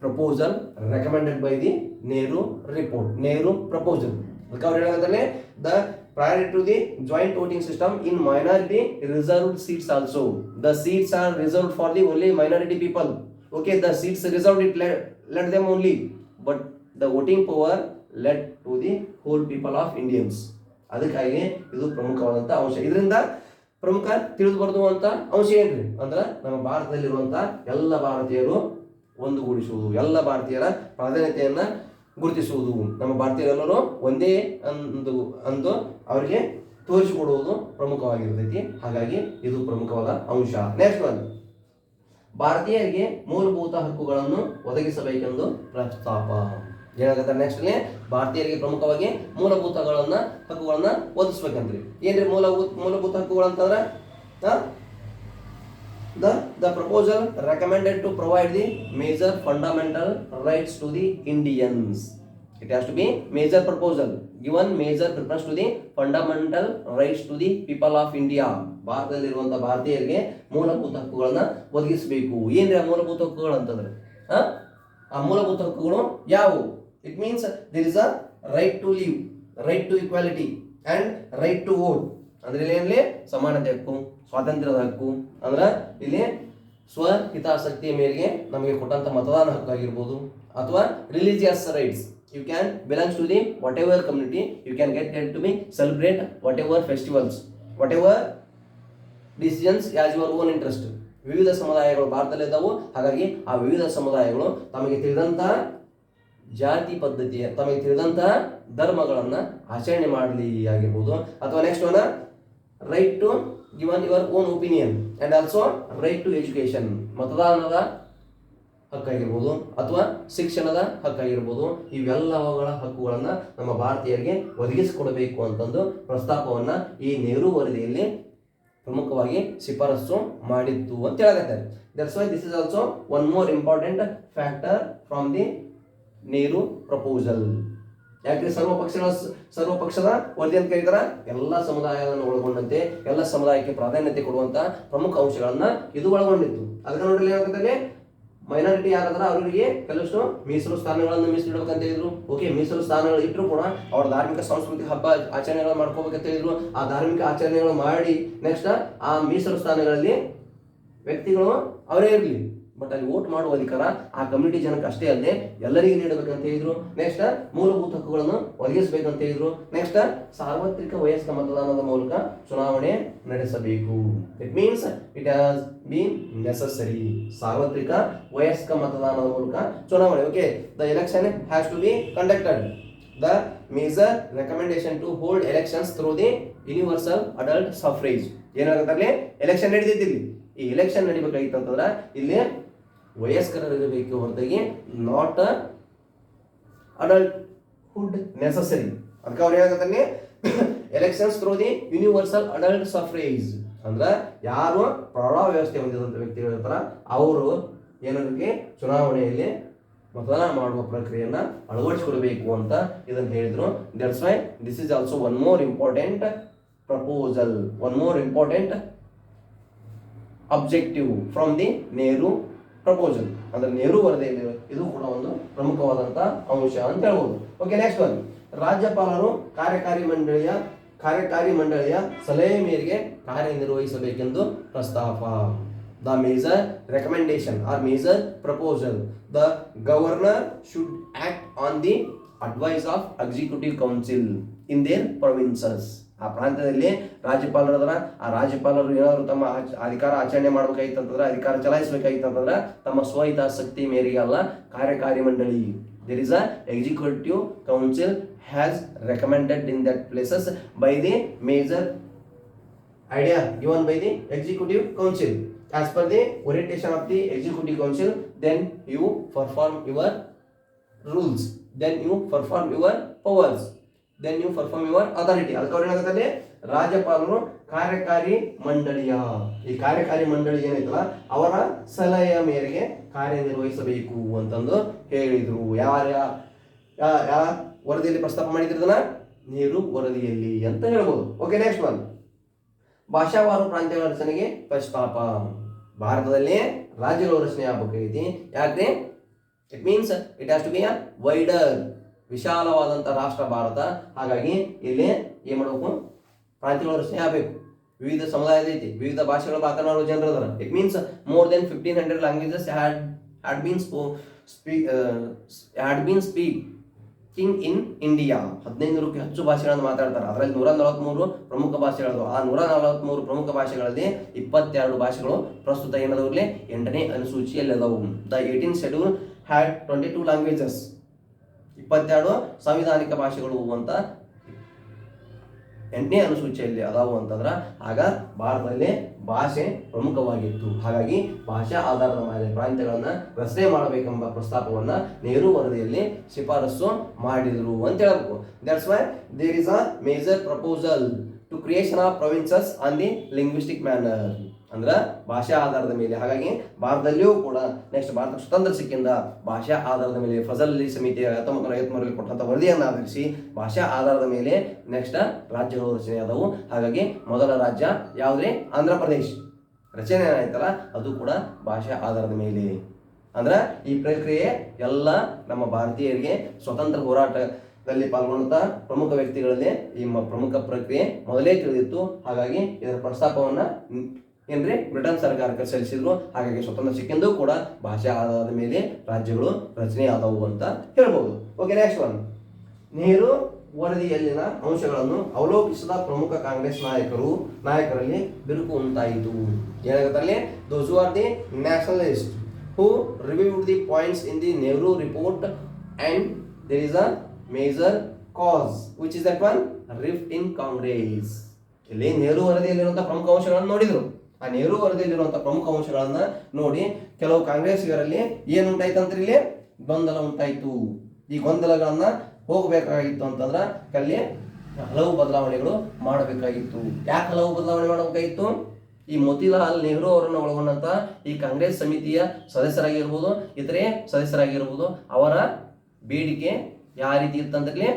proposal recommended by the Nehru report, Nehru proposal. ಅದಕ್ಕೆ ಅವ್ರು ಹೇಳೋದ್ರಲ್ಲಿ the priority to the joint voting system in minority reserved seats also. The seats are reserved for the only minority people. Okay, the seats reserved it let them only, but the voting power led to the whole people of Indians. ಅದಕ್ಕಾಗಿ ಇದು ಪ್ರಮುಖವಾದಂತ ಅಂಶ. ಇದರಿಂದ ಪ್ರಮುಖ ತಿಳಿದು ಬರುವಂತ ಅಂಶ ಏನ್ರಿ ಅಂದ್ರೆ ನಮ್ಮ ಭಾರತದಲ್ಲಿರುವಂತ ಎಲ್ಲ ಭಾರತೀಯರು ಒಂದುಗೂಡಿಸುವುದು, ಎಲ್ಲ ಭಾರತೀಯರ ಪ್ರಾಧಾನ್ಯತೆಯನ್ನ ಗುರುತಿಸುವುದು, ನಮ್ಮ ಭಾರತೀಯರೆಲ್ಲರೂ ಒಂದೇ ಅಂದು ಅವರಿಗೆ ತೋರಿಸಿಕೊಡುವುದು ಪ್ರಮುಖವಾಗಿರ್ತೈತಿ. ಹಾಗಾಗಿ ಇದು ಪ್ರಮುಖವಾದ ಅಂಶ. ನೆಕ್ಸ್ಟ್ ಒನ್, ಭಾರತೀಯರಿಗೆ ಮೂಲಭೂತ ಹಕ್ಕುಗಳನ್ನು ಒದಗಿಸಬೇಕೆಂದು ಪ್ರಸ್ತಾಪ. ಏನಾಗುತ್ತೆ ನೆಕ್ಸ್ಟ್ ಅಲ್ಲಿ ಭಾರತೀಯರಿಗೆ ಪ್ರಮುಖವಾಗಿ ಹಕ್ಕುಗಳನ್ನ ಒದಗಿಸ್ಬೇಕಂದ್ರಿ. ಏನ್ರಿ ಮೂಲಭೂತ ಹಕ್ಕುಗಳು ಅಂತಂದ್ರೆ The proposal recommended to provide the major fundamental rights to the Indians. It has to be major proposal given major preference to the fundamental rights to the people of India. ಭಾರತದಲ್ಲಿರುವಂತಹ ಭಾರತೀಯರಿಗೆ ಮೂಲಭೂತ ಹಕ್ಕುಗಳನ್ನ ಒದಗಿಸಬೇಕು. ಏನ್ರಿ ಆ ಮೂಲಭೂತ ಹಕ್ಕುಗಳು ಅಂತಂದ್ರೆ ಆ ಮೂಲಭೂತ ಹಕ್ಕುಗಳು ಯಾವುವು? It means there is a right to live, right to equality and right to vote. ಅಂದ್ರೆ ಇಲ್ಲಿ ಸಮಾನತೆ ಹಕ್ಕು, ಸ್ವಾತಂತ್ರ್ಯದ ಹಕ್ಕು, ಅಂದ್ರೆ ಇಲ್ಲಿ ಸ್ವಹಿತಾಸಕ್ತಿಯ ಮೇರೆಗೆ ನಮಗೆ ಕೊಟ್ಟಂತ ಮತದಾನ ಹಕ್ಕು ಆಗಿರ್ಬೋದು, ಅಥವಾ religious rights. You can belongs to the whatever community, you can get to be celebrate whatever festivals, whatever decisions as your own interest. ವಿವಿಧ ಸಮುದಾಯಗಳು ಭಾರತದಲ್ಲಿ ಇದ್ದಾವು. ಹಾಗಾಗಿ ಆ ವಿವಿಧ ಸಮುದಾಯಗಳು ತಮಗೆ ತಿಳಿದಂತಹ ಜಾತಿ ಪದ್ಧತಿಯ, ತಮಗೆ ತಿಳಿದಂತಹ ಧರ್ಮಗಳನ್ನ ಆಚರಣೆ ಮಾಡಲಿ ಆಗಿರ್ಬೋದು. ಅಥವಾ next one right to given your own opinion and also right to education. ಮತದಾನದ ಹಕ್ಕಾಗಿರ್ಬೋದು ಅಥವಾ ಶಿಕ್ಷಣದ ಹಕ್ಕಾಗಿರ್ಬೋದು, ಇವೆಲ್ಲವುಗಳ ಹಕ್ಕುಗಳನ್ನು ನಮ್ಮ ಭಾರತೀಯರಿಗೆ ಒದಗಿಸಿಕೊಡಬೇಕು ಅಂತಂದು ಪ್ರಸ್ತಾಪವನ್ನ ಈ ನೆಹರು ವರದಿಯಲ್ಲಿ ಪ್ರಮುಖವಾಗಿ ಶಿಫಾರಸು ಮಾಡಿತ್ತು ಅಂತ ಹೇಳಕತ್ತಾರೆ. That's why this is also one more important factor from the Nehru proposal. ಯಾಕೆ ಸರ್ವಪಕ್ಷದ ವರದಿ ಅಂತ ಕರೀತಾರ? ಎಲ್ಲ ಸಮುದಾಯವನ್ನು ಒಳಗೊಂಡಂತೆ ಎಲ್ಲ ಸಮುದಾಯಕ್ಕೆ ಪ್ರಾಧಾನ್ಯತೆ ಕೊಡುವಂತ ಪ್ರಮುಖ ಅಂಶಗಳನ್ನ ಇದು ಒಳಗೊಂಡಿತ್ತು. ಅದಕ್ಕೆ ನೋಡ್ರಿ ಏನಾಗುತ್ತೆ, ಮೈನಾರಿಟಿ ಯಾರಾದ್ರ ಅವರಿಗೆ ಕೆಲವಷ್ಟು ಮೀಸಲು ಸ್ಥಾನಗಳನ್ನು ಮೀಸಲಿಡಬೇಕಂತ ಹೇಳಿದ್ರು. ಓಕೆ, ಮೀಸಲು ಸ್ಥಾನಗಳು ಇಟ್ಟರು ಕೂಡ ಅವ್ರ ಧಾರ್ಮಿಕ ಸಾಂಸ್ಕೃತಿಕ ಹಬ್ಬ ಆಚರಣೆಗಳು ಮಾಡ್ಕೋಬೇಕಂತ ಹೇಳಿದ್ರು. ಆ ಧಾರ್ಮಿಕ ಆಚರಣೆಗಳು ಮಾಡಿ ನೆಕ್ಸ್ಟ್ ಆ ಮೀಸಲು ಸ್ಥಾನಗಳಲ್ಲಿ ವ್ಯಕ್ತಿಗಳು ಅವರೇ ಇರಲಿ, ಬಟ್ ಅಲ್ಲಿ ವೋಟ್ ಮಾಡುವ ಅಧಿಕಾರ ಆ ಕಮ್ಯುನಿಟಿ ಜನಕ್ಕೆ ಅಷ್ಟೇ ಅಲ್ಲದೆ ಎಲ್ಲರಿಗೂ ನೀಡಬೇಕಂತ ಹೇಳಿದ್ರು. ನೆಕ್ಸ್ಟ್ ಮೂಲಭೂತ ಹಕ್ಕುಗಳನ್ನು ಒದಗಿಸಬೇಕಂತ ಹೇಳಿದ್ರು. ನೆಕ್ಸ್ಟ್ ಸಾರ್ವತ್ರಿಕ ವಯಸ್ಕ ಮತದಾನದ ಮೂಲಕ ಚುನಾವಣೆ ನಡೆಸಬೇಕು. It means it has been necessary. ಸಾರ್ವತ್ರಿಕ ವಯಸ್ಕ ಮತದಾನದ ಮೂಲಕ ಚುನಾವಣೆ. Okay, the election has to be conducted. The major recommendation to hold elections through the universal adult suffrage. ಏನಾಗುತ್ತೆ, ಎಲೆಕ್ಷನ್ ನಡೆದಿದ್ದಿಲ್ಲಿ. ಈ ಎಲೆಕ್ಷನ್ ನಡಿಬೇಕಾಗಿತ್ತು ಅಂತಂದ್ರೆ ಇಲ್ಲಿ ವಯಸ್ಕರಿರಬೇಕು ಹೊರತಾಗಿ ನಾಟ್ ಅಡಲ್ಟ್ಹುಡ್ ನೆಸಸರಿ. ಅದಕ್ಕೆ ಅವ್ರು ಏನಾಗುತ್ತೆ, elections through the universal adult suffrage ಅಂದ್ರೆ ಯಾರು ಪ್ರೌಢ ವ್ಯವಸ್ಥೆ ಹೊಂದಿದಂತ ವ್ಯಕ್ತಿಗಳು ಇರ್ತಾರ ಅವರು ಏನಕ್ಕೆ ಚುನಾವಣೆಯಲ್ಲಿ ಮತದಾನ ಮಾಡುವ ಪ್ರಕ್ರಿಯೆಯನ್ನ ಅಳವಡಿಸಿಕೊಡಬೇಕು ಅಂತ ಇದನ್ನು ಹೇಳಿದ್ರು. That's why this is also one more important proposal, one more important objective from the Nehru proposal. ಅಂದ್ರೆ ನೆಹರು ವರದಿಯಲ್ಲಿ ಇದು ಕೂಡ ಒಂದು ಪ್ರಮುಖವಾದಂತ ಅಂಶ ಅಂತ ಹೇಳ್ಬೋದು. ಓಕೆ, ನೆಕ್ಸ್ಟ್ ಒನ್, ರಾಜ್ಯಪಾಲರು ಕಾರ್ಯಕಾರಿ ಮಂಡಳಿಯ ಸಲಹೆ ಮೇರೆಗೆ ಕಾರ್ಯನಿರ್ವಹಿಸಬೇಕೆಂದು ಪ್ರಸ್ತಾಪ. The major recommendation or major proposal, the governor should act on the advice of executive council in their provinces. ಆ ಪ್ರಾಂತ್ಯದಲ್ಲಿ ರಾಜ್ಯಪಾಲರದರ, ಆ ರಾಜ್ಯಪಾಲರು ಏನಾದ್ರು ತಮ್ಮ ಅಧಿಕಾರ ಆಚರಣೆ ಮಾಡ್ಬೇಕಾಗಿತ್ತಂತಂದ್ರೆ, ಅಧಿಕಾರ ಚಲಾಯಿಸಬೇಕಾಗಿತ್ತಂತಂದ್ರೆ ತಮ್ಮ ಸ್ವಹಿತಾಸಕ್ತಿ ಮೇರೆಗೆ ಅಲ್ಲ, ಕಾರ್ಯಕಾರಿ ಮಂಡಳಿ there is a executive council has recommended in that places by the major idea given by the executive council. As per the orientation of the executive council, then you perform your rules, then you perform your powers, then you perform your authority. ಅದಕ್ಕೆ ಅವ್ರು ಏನಾಗುತ್ತೆ, ರಾಜ್ಯಪಾಲರು ಕಾರ್ಯಕಾರಿ ಮಂಡಳಿಯ, ಈ ಕಾರ್ಯಕಾರಿ ಮಂಡಳಿ ಏನೈತಲ್ಲ ಅವರ ಸಲಹೆಯ ಮೇರೆಗೆ ಕಾರ್ಯನಿರ್ವಹಿಸಬೇಕು ಅಂತಂದು ಹೇಳಿದ್ರು. ಯಾರ ವರದಿಯಲ್ಲಿ ಪ್ರಸ್ತಾಪ ಮಾಡಿದ್ರದನ್ನ? ನೆಹರು ವರದಿಯಲ್ಲಿ ಅಂತ ಹೇಳ್ಬೋದು. ಓಕೆ, ನೆಕ್ಸ್ಟ್ ಒನ್, ಭಾಷಾವಾರು ಪ್ರಾಂತ್ಯಗಳ ರಚನೆಗೆ ಪ್ರಸ್ತಾಪ. ಭಾರತದಲ್ಲಿ ರಾಜ್ಯಗಳ ರಚನೆ ಆಗಬೇಕಾಗೈತಿ. ಯಾಕೆ? It means it has to be a wider, ವಿಶಾಲವಾದಂಥ ರಾಷ್ಟ್ರ ಭಾರತ. ಹಾಗಾಗಿ ಇಲ್ಲಿ ಏನ್ ಮಾಡಬೇಕು, ಪ್ರಾಂತ್ಯಗಳ ರಚನೆ ಆಗಬೇಕು. ವಿವಿಧ ಸಮುದಾಯದ ಐತಿ, ವಿವಿಧ ಭಾಷೆಗಳ ಮಾತನಾಡುವ ಜನರು ಅದಾರ. It means more than 1500 languages had been speaking in India. 1500ಕ್ಕೂ ಹೆಚ್ಚು ಭಾಷೆಗಳನ್ನು ಮಾತಾಡ್ತಾರೆ. ಅದರಲ್ಲಿ 143 ಪ್ರಮುಖ ಭಾಷೆಗಳು. ಆ 143 ಪ್ರಮುಖ ಭಾಷೆಗಳಲ್ಲಿ 22 ಭಾಷೆಗಳು ಪ್ರಸ್ತುತ ಏನದವ್ರಲ್ಲಿ 8ನೇ ಅನುಸೂಚಿಯಲ್ಲಿ ಅದಾವು. The 18th schedule had 22 languages. 22 ಸಂವಿಧಾನಿಕ ಭಾಷೆಗಳು ಅಂತ 8ನೇ ಅನುಸೂಚಿಯಲ್ಲಿ ಅದಾವು ಅಂತಂದ್ರೆ ಆಗ ಭಾರತದಲ್ಲಿ ಭಾಷೆ ಪ್ರಮುಖವಾಗಿತ್ತು. ಹಾಗಾಗಿ ಭಾಷಾ ಆಧಾರದ ಮೇಲೆ ಪ್ರಾಂತ್ಯಗಳನ್ನ ರಚನೆ ಮಾಡಬೇಕೆಂಬ ಪ್ರಸ್ತಾಪವನ್ನ ನೆಹರು ವರದಿಯಲ್ಲಿ ಶಿಫಾರಸು ಮಾಡಿದ್ರು ಅಂತ ಹೇಳಬೇಕು. That's why there is a major proposal to creation of provinces on the linguistic manner. ಅಂದ್ರೆ ಭಾಷಾ ಆಧಾರದ ಮೇಲೆ. ಹಾಗಾಗಿ ಭಾರತದಲ್ಲಿಯೂ ಕೂಡ ನೆಕ್ಸ್ಟ್ ಭಾರತ ಸ್ವತಂತ್ರ ಸಿಕ್ಕಿಂದ ಭಾಷಾ ಆಧಾರದ ಮೇಲೆ ಫಜಲ್ ಅಲಿ ಸಮಿತಿ 1953ರಲ್ಲಿ ಕೊಟ್ಟಂತ ವರದಿಯನ್ನು ಆಧರಿಸಿ ಭಾಷಾ ಆಧಾರದ ಮೇಲೆ ನೆಕ್ಸ್ಟ್ ರಾಜ್ಯಗಳು ರಚನೆ ಆದವು. ಹಾಗಾಗಿ ಮೊದಲ ರಾಜ್ಯ ಯಾವುದೇ ಆಂಧ್ರ ಪ್ರದೇಶ್ ರಚನೆ ಆಯ್ತಲ್ಲ ಅದು ಕೂಡ ಭಾಷಾ ಆಧಾರದ ಮೇಲೆ. ಅಂದ್ರೆ ಈ ಪ್ರಕ್ರಿಯೆ ಎಲ್ಲ ನಮ್ಮ ಭಾರತೀಯರಿಗೆ ಸ್ವತಂತ್ರ ಹೋರಾಟದಲ್ಲಿ ಪಾಲ್ಗೊಂಡಂತ ಪ್ರಮುಖ ವ್ಯಕ್ತಿಗಳಲ್ಲಿ ಈ ಪ್ರಮುಖ ಪ್ರಕ್ರಿಯೆ ಮೊದಲೇ ತಿಳಿದಿತ್ತು. ಹಾಗಾಗಿ ಇದರ ಪ್ರಸ್ತಾಪವನ್ನ ಏನ್ರಿ ಬ್ರಿಟನ್ ಸರ್ಕಾರಕ್ಕೆ ಸಲ್ಲಿಸಿದ್ರು. ಹಾಗಾಗಿ ಸ್ವತಂತ್ರ ಸಿಕ್ಕಿಂದು ಕೂಡ ಭಾಷಾ ಆಧಾರದ ಮೇಲೆ ರಾಜ್ಯಗಳು ರಚನೆ ಆದವು ಅಂತ ಹೇಳ್ಬೋದು. ಓಕೆ, ನೆಕ್ಸ್ಟ್ ಒನ್, ನೆಹರು ವರದಿಯಲ್ಲಿನ ಅಂಶಗಳನ್ನು ಅವಲೋಕಿಸಿದ ಪ್ರಮುಖ ಕಾಂಗ್ರೆಸ್ ನಾಯಕರಲ್ಲಿ ಬಿರುಕು ಉಂಟಾಯಿತು. ಏನಾಗುತ್ತೆ, those who are the nationalist who reviewed the points in the Nehru report and there is a major cause which is that one, rift in Congress. ಇಲ್ಲಿ ನೆಹರು ವರದಿಯಲ್ಲಿರುವಂತಹ ಪ್ರಮುಖ ಅಂಶಗಳನ್ನು ನೋಡಿದ್ರು. ಆ ನೆಹರು ವರದಿಯಲ್ಲಿರುವಂತಹ ಪ್ರಮುಖ ಅಂಶಗಳನ್ನ ನೋಡಿ ಕೆಲವು ಕಾಂಗ್ರೆಸ್ಸಿಗರಲ್ಲಿ ಏನುಂಟಾಯ್ತಂದ್ರೆ ಇಲ್ಲಿ ಗೊಂದಲ ಉಂಟಾಯಿತು. ಈ ಗೊಂದಲಗಳನ್ನ ಹೋಗಬೇಕಾಗಿತ್ತು ಅಂತಂದ್ರೆ ಅಲ್ಲಿ ಹಲವು ಬದಲಾವಣೆಗಳು ಮಾಡಬೇಕಾಗಿತ್ತು. ಯಾಕೆ ಹಲವು ಬದಲಾವಣೆ ಮಾಡಬೇಕಾಗಿತ್ತು? ಈ ಮೋತಿಲಾಲ್ ನೆಹರು ಅವರನ್ನು ಒಳಗೊಂಡಂತ ಈ ಕಾಂಗ್ರೆಸ್ ಸಮಿತಿಯ ಸದಸ್ಯರಾಗಿರ್ಬೋದು, ಇತರೆ ಸದಸ್ಯರಾಗಿರ್ಬೋದು, ಅವರ ಬೇಡಿಕೆ ಯಾವ ರೀತಿ ಇತ್ತಂದ್ರೆ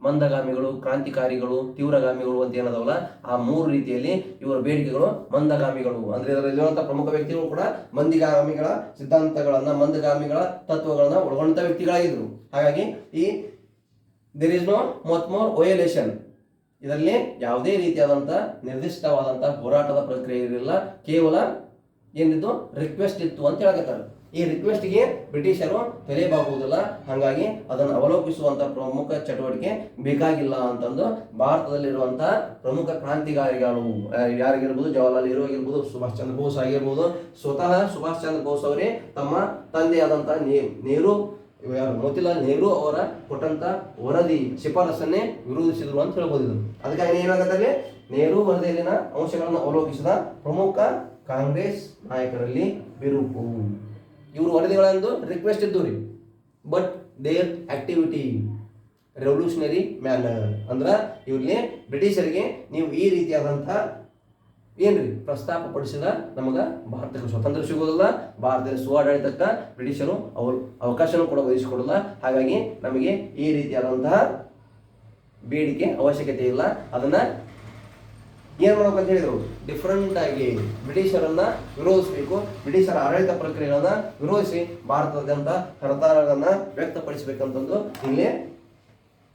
ಮಂದಗಾಮಿಗಳು, ಕ್ರಾಂತಿಕಾರಿಗಳು, ತೀವ್ರಗಾಮಿಗಳು ಅಂತ ಏನದವಲ್ಲ, ಆ ಮೂರು ರೀತಿಯಲ್ಲಿ ಇವರ ಬೇಡಿಕೆಗಳು ಮಂದಗಾಮಿಗಳು. ಅಂದ್ರೆ ಇದರಲ್ಲಿರುವಂತಹ ಪ್ರಮುಖ ವ್ಯಕ್ತಿಗಳು ಕೂಡ ಮಂದಿಗಾಮಿಗಳ ಸಿದ್ಧಾಂತಗಳನ್ನ, ಮಂದಗಾಮಿಗಳ ತತ್ವಗಳನ್ನ ಒಳಗೊಂಡ ವ್ಯಕ್ತಿಗಳಾಗಿದ್ರು. ಹಾಗಾಗಿ ಈ there is no more violation, ಇದರಲ್ಲಿ ಯಾವುದೇ ರೀತಿಯಾದಂತಹ ನಿರ್ದಿಷ್ಟವಾದಂತಹ ಹೋರಾಟದ ಪ್ರಕ್ರಿಯೆ ಇರಲಿಲ್ಲ, ಕೇವಲ ಏನಿದ್ದು ರಿಕ್ವೆಸ್ಟ್ ಇತ್ತು ಅಂತ ಹೇಳಕತ್ತಾರೆ. ಈ ರಿಕ್ವೆಸ್ಟ್ಗೆ ಬ್ರಿಟಿಷರು ತಲೆಬಾಗುವುದಿಲ್ಲ, ಹಾಗಾಗಿ ಅದನ್ನು ಅವಲೋಕಿಸುವಂತಹ ಪ್ರಮುಖ ಚಟುವಟಿಕೆ ಬೇಕಾಗಿಲ್ಲ ಅಂತಂದು ಭಾರತದಲ್ಲಿರುವಂತಹ ಪ್ರಮುಖ ಕ್ರಾಂತಿಕಾರಿಗಳು ಯಾರಿಗಿರ್ಬೋದು, ಜವಾಹರ್ಲಾಲ್ ನೆಹರು ಆಗಿರ್ಬೋದು, ಸುಭಾಷ್ ಚಂದ್ರ ಬೋಸ್ ಆಗಿರ್ಬೋದು, ಸ್ವತಃ ಸುಭಾಷ್ ಚಂದ್ರ ಬೋಸ್ ಅವರೇ ತಮ್ಮ ತಂದೆಯಾದಂತಹ ನೆಹರು ಮೋತಿಲಾಲ್ ನೆಹರು ಅವರ ಕೊಟ್ಟಂತ ವರದಿ ಶಿಫಾರಸನ್ನೇ ವಿರೋಧಿಸಿದ್ರು ಅಂತ ಹೇಳ್ಬೋದು. ಅದಕ್ಕಾಗಿ ಏನಾಗುತ್ತೆ, ನೆಹರು ವರದಿಯಲ್ಲಿನ ಅಂಶಗಳನ್ನು ಅವಲೋಕಿಸಿದ ಪ್ರಮುಖ ಕಾಂಗ್ರೆಸ್ ನಾಯಕರಲ್ಲಿ ಬಿರುಕು. ಇವರು ವರದಿಗಳೆಂದು ರಿಕ್ವೆಸ್ಟ್ ಇದ್ದು ರೀ, but their activity revolutionary manner. ಅಂದ್ರೆ ಇವ್ರಿಗೆ ಬ್ರಿಟಿಷರಿಗೆ ನೀವು ಈ ರೀತಿಯಾದಂತಹ ಏನ್ರಿ ಪ್ರಸ್ತಾಪ ಪಡಿಸಿದ ನಮಗ ಭಾರತಕ್ಕೆ ಸ್ವತಂತ್ರ ಸಿಗೋದಿಲ್ಲ, ಭಾರತದ ಸ್ವಾಡಳಿತಕ್ಕೆ ಬ್ರಿಟಿಷರು ಅವರು ಅವಕಾಶನೂ ಕೂಡ ಒದಗಿಸಿಕೊಡಲ್ಲ, ಹಾಗಾಗಿ ನಮಗೆ ಈ ರೀತಿಯಾದಂತಹ ಬೇಡಿಕೆ ಅವಶ್ಯಕತೆ ಇಲ್ಲ, ಅದನ್ನ ಏನ್ ಮಾಡ್ಬೇಕಂತ ಹೇಳಿದ್ರು, ಡಿಫ್ರೆಂಟ್ ಆಗಿ ಬ್ರಿಟಿಷರನ್ನ ವಿರೋಧಿಸಬೇಕು, ಬ್ರಿಟಿಷರ ಆಡಳಿತ ಪ್ರಕ್ರಿಯೆಗಳನ್ನ ವಿರೋಧಿಸಿ ಭಾರತದಾದ್ಯಂತ ಹರತಾರಗಳನ್ನ ವ್ಯಕ್ತಪಡಿಸಬೇಕಂತಂದು ಇಲ್ಲಿ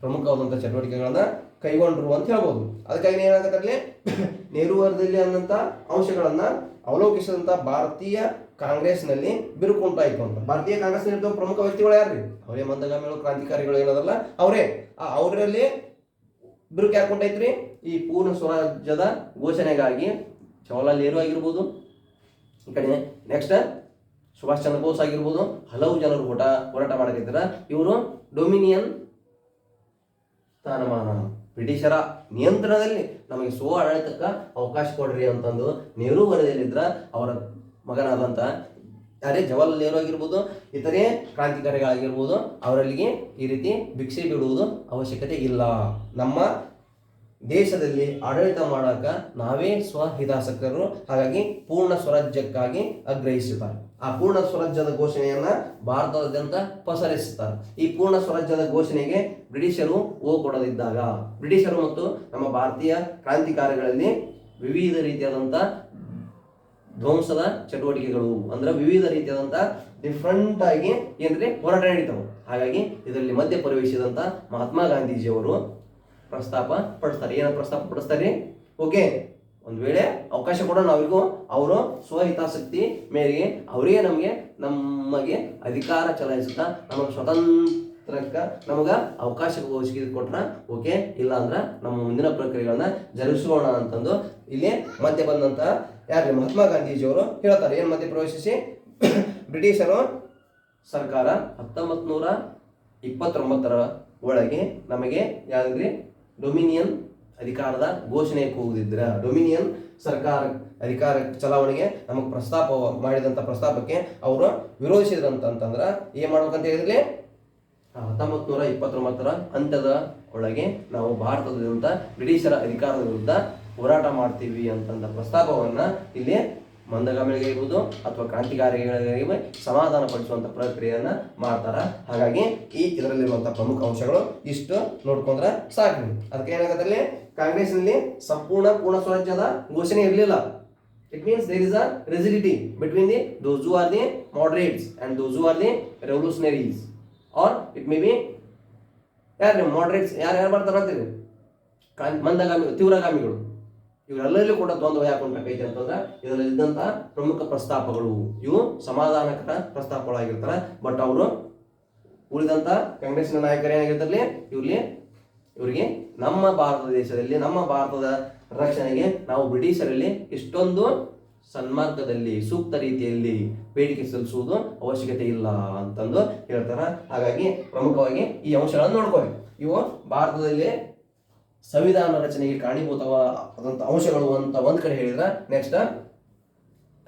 ಪ್ರಮುಖವಾದಂತಹ ಚಟುವಟಿಕೆಗಳನ್ನ ಕೈಗೊಂಡ್ರು ಅಂತ ಹೇಳ್ಬೋದು. ಅದಕ್ಕಾಗಿ ಏನಾಗತ್ತಲ್ಲಿ ನೆಹರು ವರದಿಯಲ್ಲಿ ಅನ್ನಂತ ಅಂಶಗಳನ್ನ ಅವಲೋಕಿಸಿದಂತ ಭಾರತೀಯ ಕಾಂಗ್ರೆಸ್ನಲ್ಲಿ ಬಿರುಕುಂಟಾಯಿತು ಅಂತ. ಭಾರತೀಯ ಕಾಂಗ್ರೆಸ್ನ ಪ್ರಮುಖ ವ್ಯಕ್ತಿಗಳು ಯಾರ್ರಿ? ಅವರೇ ಮಂದಗಾಮಿಗಳು, ಕ್ರಾಂತಿಕಾರಿಗಳು ಏನದಲ್ಲ ಅವರೇ. ಅವರಲ್ಲಿ ಬಿರುಕು ಯಾಕೆ ಉಂಟಾಯ್ತ್ರಿ? ಈ ಪೂರ್ಣ ಸ್ವರಾಜ್ಯದ ಘೋಷಣೆಗಾಗಿ ಜವಾಹರ್ಲಾಲ್ ನೆಹರು ಆಗಿರ್ಬೋದು, ಈ ಕಡೆ ನೆಕ್ಸ್ಟ್ ಸುಭಾಷ್ ಚಂದ್ರ ಬೋಸ್ ಆಗಿರ್ಬೋದು, ಹಲವು ಜನರು ಹೋರಾಟ ಮಾಡಕತ್ತಿರ. ಇವರು ಡೊಮಿನಿಯನ್ ಸ್ಥಾನಮಾನ, ಬ್ರಿಟಿಷರ ನಿಯಂತ್ರಣದಲ್ಲಿ ನಮಗೆ ಸ್ವ ಆಡಳಿತಕ್ಕೆ ಅವಕಾಶ ಕೊಡ್ರಿ ಅಂತಂದು ನೆಹರು ವರದಿಯಲ್ಲಿದ್ರ ಅವರ ಮಗನಾದಂಥ ಯಾರೇ ಜವಾಹರ್ಲಾಲ್ ನೆಹರು ಆಗಿರ್ಬೋದು, ಇತರೆ ಕ್ರಾಂತಿಕಾರಿಗಳಾಗಿರ್ಬೋದು, ಅವರಲ್ಲಿಗೆ ಈ ರೀತಿ ಭಿಕ್ಷೆ ಬಿಡುವುದು ಅವಶ್ಯಕತೆ ಇಲ್ಲ. ನಮ್ಮ ದೇಶದಲ್ಲಿ ಆಡಳಿತ ಮಾಡಾಕ ನಾವೇ ಸ್ವಹಿತಾಸಕ್ತರು, ಹಾಗಾಗಿ ಪೂರ್ಣ ಸ್ವರಾಜ್ಯಕ್ಕಾಗಿ ಆಗ್ರಹಿಸುತ್ತಾರೆ. ಆ ಪೂರ್ಣ ಸ್ವರಾಜ್ಯದ ಘೋಷಣೆಯನ್ನ ಭಾರತದಾದ್ಯಂತ ಪಸರಿಸುತ್ತಾರೆ. ಈ ಪೂರ್ಣ ಸ್ವರಾಜ್ಯದ ಘೋಷಣೆಗೆ ಬ್ರಿಟಿಷರು ಕೊಡದಿದ್ದಾಗ ಬ್ರಿಟಿಷರು ಮತ್ತು ನಮ್ಮ ಭಾರತೀಯ ಕ್ರಾಂತಿಕಾರಿಗಳಲ್ಲಿ ವಿವಿಧ ರೀತಿಯಾದಂಥ ಧ್ವಂಸದ ಚಟುವಟಿಕೆಗಳು ಅಂದ್ರೆ ವಿವಿಧ ರೀತಿಯಾದಂಥ ಡಿಫ್ರೆಂಟ್ ಆಗಿ ಏನ್ರಿ ಹೋರಾಟ ನಡೀತಾವೆ. ಹಾಗಾಗಿ ಇದರಲ್ಲಿ ಮಧ್ಯ ಪ್ರವೇಶಿಸಿದಂಥ ಮಹಾತ್ಮ ಗಾಂಧೀಜಿಯವರು ಪ್ರಸ್ತಾಪ ಪಡಿಸ್ತಾರೆ. ಏನ ಪ್ರಸ್ತಾಪ ಪಡಿಸ್ತಾರೆ? ಓಕೆ, ಒಂದು ವೇಳೆ ಅವಕಾಶ ಕೊಡೋಣ ಅವರಿಗೂ, ಅವರು ಸ್ವಹಿತಾಸಕ್ತಿ ಮೇರೆಗೆ ಅವರೇ ನಮಗೆ ಅಧಿಕಾರ ಚಲಾಯಿಸುತ್ತಾ ನಮಗೆ ಸ್ವತಂತ್ರಕ್ಕೆ ನಮಗ ಅವಕಾಶ ಕೊಟ್ರ ಓಕೆ, ಇಲ್ಲ ಅಂದ್ರ ನಮ್ಮ ಮುಂದಿನ ಪ್ರಕ್ರಿಯೆಗಳನ್ನ ಜರುಗಿಸೋಣ ಅಂತಂದು ಇಲ್ಲಿ ಮಧ್ಯೆ ಬಂದಂತ ಯಾರು ಮಹಾತ್ಮ ಗಾಂಧೀಜಿಯವರು ಹೇಳ್ತಾರೆ. ಏನ್ ಮಧ್ಯೆ ಪ್ರವೇಶಿಸಿ ಬ್ರಿಟಿಷರು ಸರ್ಕಾರ 1929 ಒಳಗೆ ನಮಗೆ ಯಾವ್ದ್ರಿ ಡೊಮಿನಿಯನ್ ಅಧಿಕಾರದ ಘೋಷಣೆ ಕೂಗುದಿದ್ರ, ಡೊಮಿನಿಯನ್ ಸರ್ಕಾರ ಅಧಿಕಾರ ಚಲಾವಣೆಗೆ ನಮಗೆ ಪ್ರಸ್ತಾಪ ಮಾಡಿದಂಥ ಪ್ರಸ್ತಾಪಕ್ಕೆ ಅವರು ವಿರೋಧಿಸಿದ್ರಂತಂದ್ರ ಏನ್ ಮಾಡ್ಬೇಕಂತ ಹೇಳಿದ್ರಿ, 1929 ಅಂತ್ಯದ ಒಳಗೆ ನಾವು ಭಾರತದಾದ್ಯಂತ ಬ್ರಿಟಿಷರ ಅಧಿಕಾರದ ವಿರುದ್ಧ ಹೋರಾಟ ಮಾಡ್ತೀವಿ ಅಂತಂದ ಪ್ರಸ್ತಾಪವನ್ನ ಇಲ್ಲಿ ಮಂದಗಾಮಿಗಳಿರ್ಬೋದು ಅಥವಾ ಕ್ರಾಂತಿಕಾರಿಗಳಿಗೆ ಸಮಾಧಾನ ಪಡಿಸುವಂತ ಪ್ರಕ್ರಿಯೆಯನ್ನ ಮಾಡ್ತಾರ. ಹಾಗಾಗಿ ಇದರಲ್ಲಿರುವಂತಹ ಪ್ರಮುಖ ಅಂಶಗಳು ಇಷ್ಟು ನೋಡ್ಕೊಂಡ್ರೆ ಸಾಕ್ರಿ. ಅದಕ್ಕೆ ಏನಾಗತ್ತಲ್ಲಿ ಕಾಂಗ್ರೆಸ್ನಲ್ಲಿ ಪೂರ್ಣ ಸ್ವರಾಜ್ಯದ ಘೋಷಣೆ ಇರಲಿಲ್ಲ. It means there is a rigidity between those who are the moderates and those who are the revolutionaries, or it may be ಯಾರು moderates ಯಾರು ಬರ್ತಾರ ಅಂತೀರಿ, ಮಂದಗಾಮಿ ತೀವ್ರಗಾಮಿಗಳು, ಇವರೆಲ್ಲರಿಗೂ ಕೂಡ ದ್ವಂದ್ವ ಯಾಕೆ ಉಂಟಾಗೈತೆ ಅಂತಂದ್ರೆ ಇದರಲ್ಲಿದ್ದಂತಹ ಪ್ರಮುಖ ಪ್ರಸ್ತಾಪಗಳು ಇವು ಸಮಾಧಾನಕರ ಪ್ರಸ್ತಾಪಗಳಾಗಿರ್ತಾರೆ. ಬಟ್ ಅವರು ಉಳಿದಂತ ಕಾಂಗ್ರೆಸ್ನ ನಾಯಕರು ಏನಾಗಿರ್ತಾರಲಿ ಇವರಿಗೆ ನಮ್ಮ ಭಾರತ ದೇಶದಲ್ಲಿ ನಮ್ಮ ಭಾರತದ ರಕ್ಷಣೆಗೆ ನಾವು ಬ್ರಿಟಿಷರಲ್ಲಿ ಇಷ್ಟೊಂದು ಸನ್ಮಾರ್ಗದಲ್ಲಿ ಸೂಕ್ತ ರೀತಿಯಲ್ಲಿ ಬೇಡಿಕೆ ಸಲ್ಲಿಸುವುದು ಅವಶ್ಯಕತೆ ಇಲ್ಲ ಅಂತಂದು ಹೇಳ್ತಾರ. ಹಾಗಾಗಿ ಪ್ರಮುಖವಾಗಿ ಈ ಅಂಶಗಳನ್ನು ನೋಡ್ಕೋಬೇಕು. ಇವು ಭಾರತದಲ್ಲಿ ಸಂವಿಧಾನ ರಚನೆಗೆ ಕಾರಣೀಭೂತವಾದಂಥ ಅಂಶಗಳು ಅಂತ ಒಂದು ಕಡೆ ಹೇಳಿದ್ರೆ, ನೆಕ್ಸ್ಟ್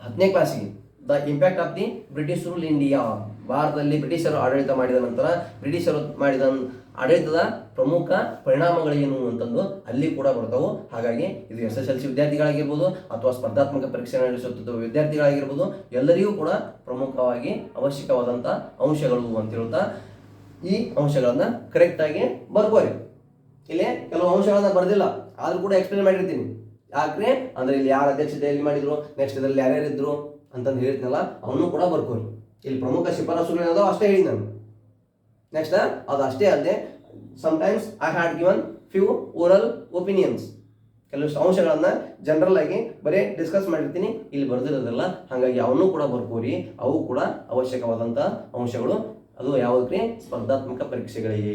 10ನೇ ಕ್ಲಾಸಿಗೆ the impact of the British rule India, ಭಾರತದಲ್ಲಿ ಬ್ರಿಟಿಷರು ಆಡಳಿತ ಮಾಡಿದ ನಂತರ ಬ್ರಿಟಿಷರು ಮಾಡಿದ ಆಡಳಿತದ ಪ್ರಮುಖ ಪರಿಣಾಮಗಳೇನು ಅಂತಂದು ಅಲ್ಲಿ ಕೂಡ ಬರ್ತಾವೆ. ಹಾಗಾಗಿ ಇದು SSLC ವಿದ್ಯಾರ್ಥಿಗಳಾಗಿರ್ಬೋದು ಅಥವಾ ಸ್ಪರ್ಧಾತ್ಮಕ ಪರೀಕ್ಷೆ ನಡೆಸುತ್ತಿದ್ದ ವಿದ್ಯಾರ್ಥಿಗಳಾಗಿರ್ಬೋದು, ಎಲ್ಲರಿಗೂ ಕೂಡ ಪ್ರಮುಖವಾಗಿ ಅವಶ್ಯಕವಾದಂಥ ಅಂಶಗಳು ಅಂತ ಹೇಳ್ತಾ ಈ ಅಂಶಗಳನ್ನ ಕರೆಕ್ಟಾಗಿ ಬರ್ಕೋರಿ. ಇಲ್ಲಿ ಕೆಲವು ಅಂಶಗಳನ್ನ ಬರ್ದಿಲ್ಲ ಆದ್ರೂ ಕೂಡ ಎಕ್ಸ್ಪ್ಲೇನ್ ಮಾಡಿರ್ತೀನಿ. ಯಾಕ್ರೆ ಅಂದ್ರೆ ಇಲ್ಲಿ ಯಾರು ಅಧ್ಯಕ್ಷತೆಯಲ್ಲಿ ಮಾಡಿದ್ರು, ನೆಕ್ಸ್ಟ್ ಇದರಲ್ಲಿ ಯಾರ್ಯಾರಿದ್ರು ಅಂತಂದು ಹೇಳ್ತೀನಲ್ಲ, ಅವನು ಕೂಡ ಬರ್ಕೋರಿ. ಇಲ್ಲಿ ಪ್ರಮುಖ ಶಿಫಾರಸುಗಳು ಏನದೋ ಅಷ್ಟೇ ಹೇಳಿ ನಾನು. ನೆಕ್ಸ್ಟ್ ಅದು ಅಷ್ಟೇ ಅಲ್ಲದೆ sometimes I had given few oral opinions, ಕೆಲವಷ್ಟು ಅಂಶಗಳನ್ನ ಜನರಲ್ ಆಗಿ ಬರೀ ಡಿಸ್ಕಸ್ ಮಾಡಿರ್ತೀನಿ, ಇಲ್ಲಿ ಬರ್ದಿರೋದಿಲ್ಲ. ಹಾಗಾಗಿ ಅವನು ಕೂಡ ಬರ್ಕೋರಿ. ಅವು ಕೂಡ ಅವಶ್ಯಕವಾದಂಥ ಅಂಶಗಳು. ಅದು ಯಾವುದಕ್ಕೆ? ಸ್ಪರ್ಧಾತ್ಮಕ ಪರೀಕ್ಷೆಗಳಿಗೆ.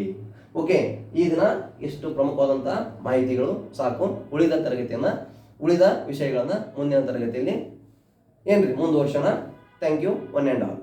ಓಕೆ, ಈ ದಿನ ಇಷ್ಟು ಪ್ರಮುಖವಾದಂಥ ಮಾಹಿತಿಗಳು ಸಾಕು. ಉಳಿದ ವಿಷಯಗಳನ್ನ ಮುಂದಿನ ತರಗತಿಯಲ್ಲಿ ಮುಂದುವರ್ಸೋಣ. Thank you, one and all.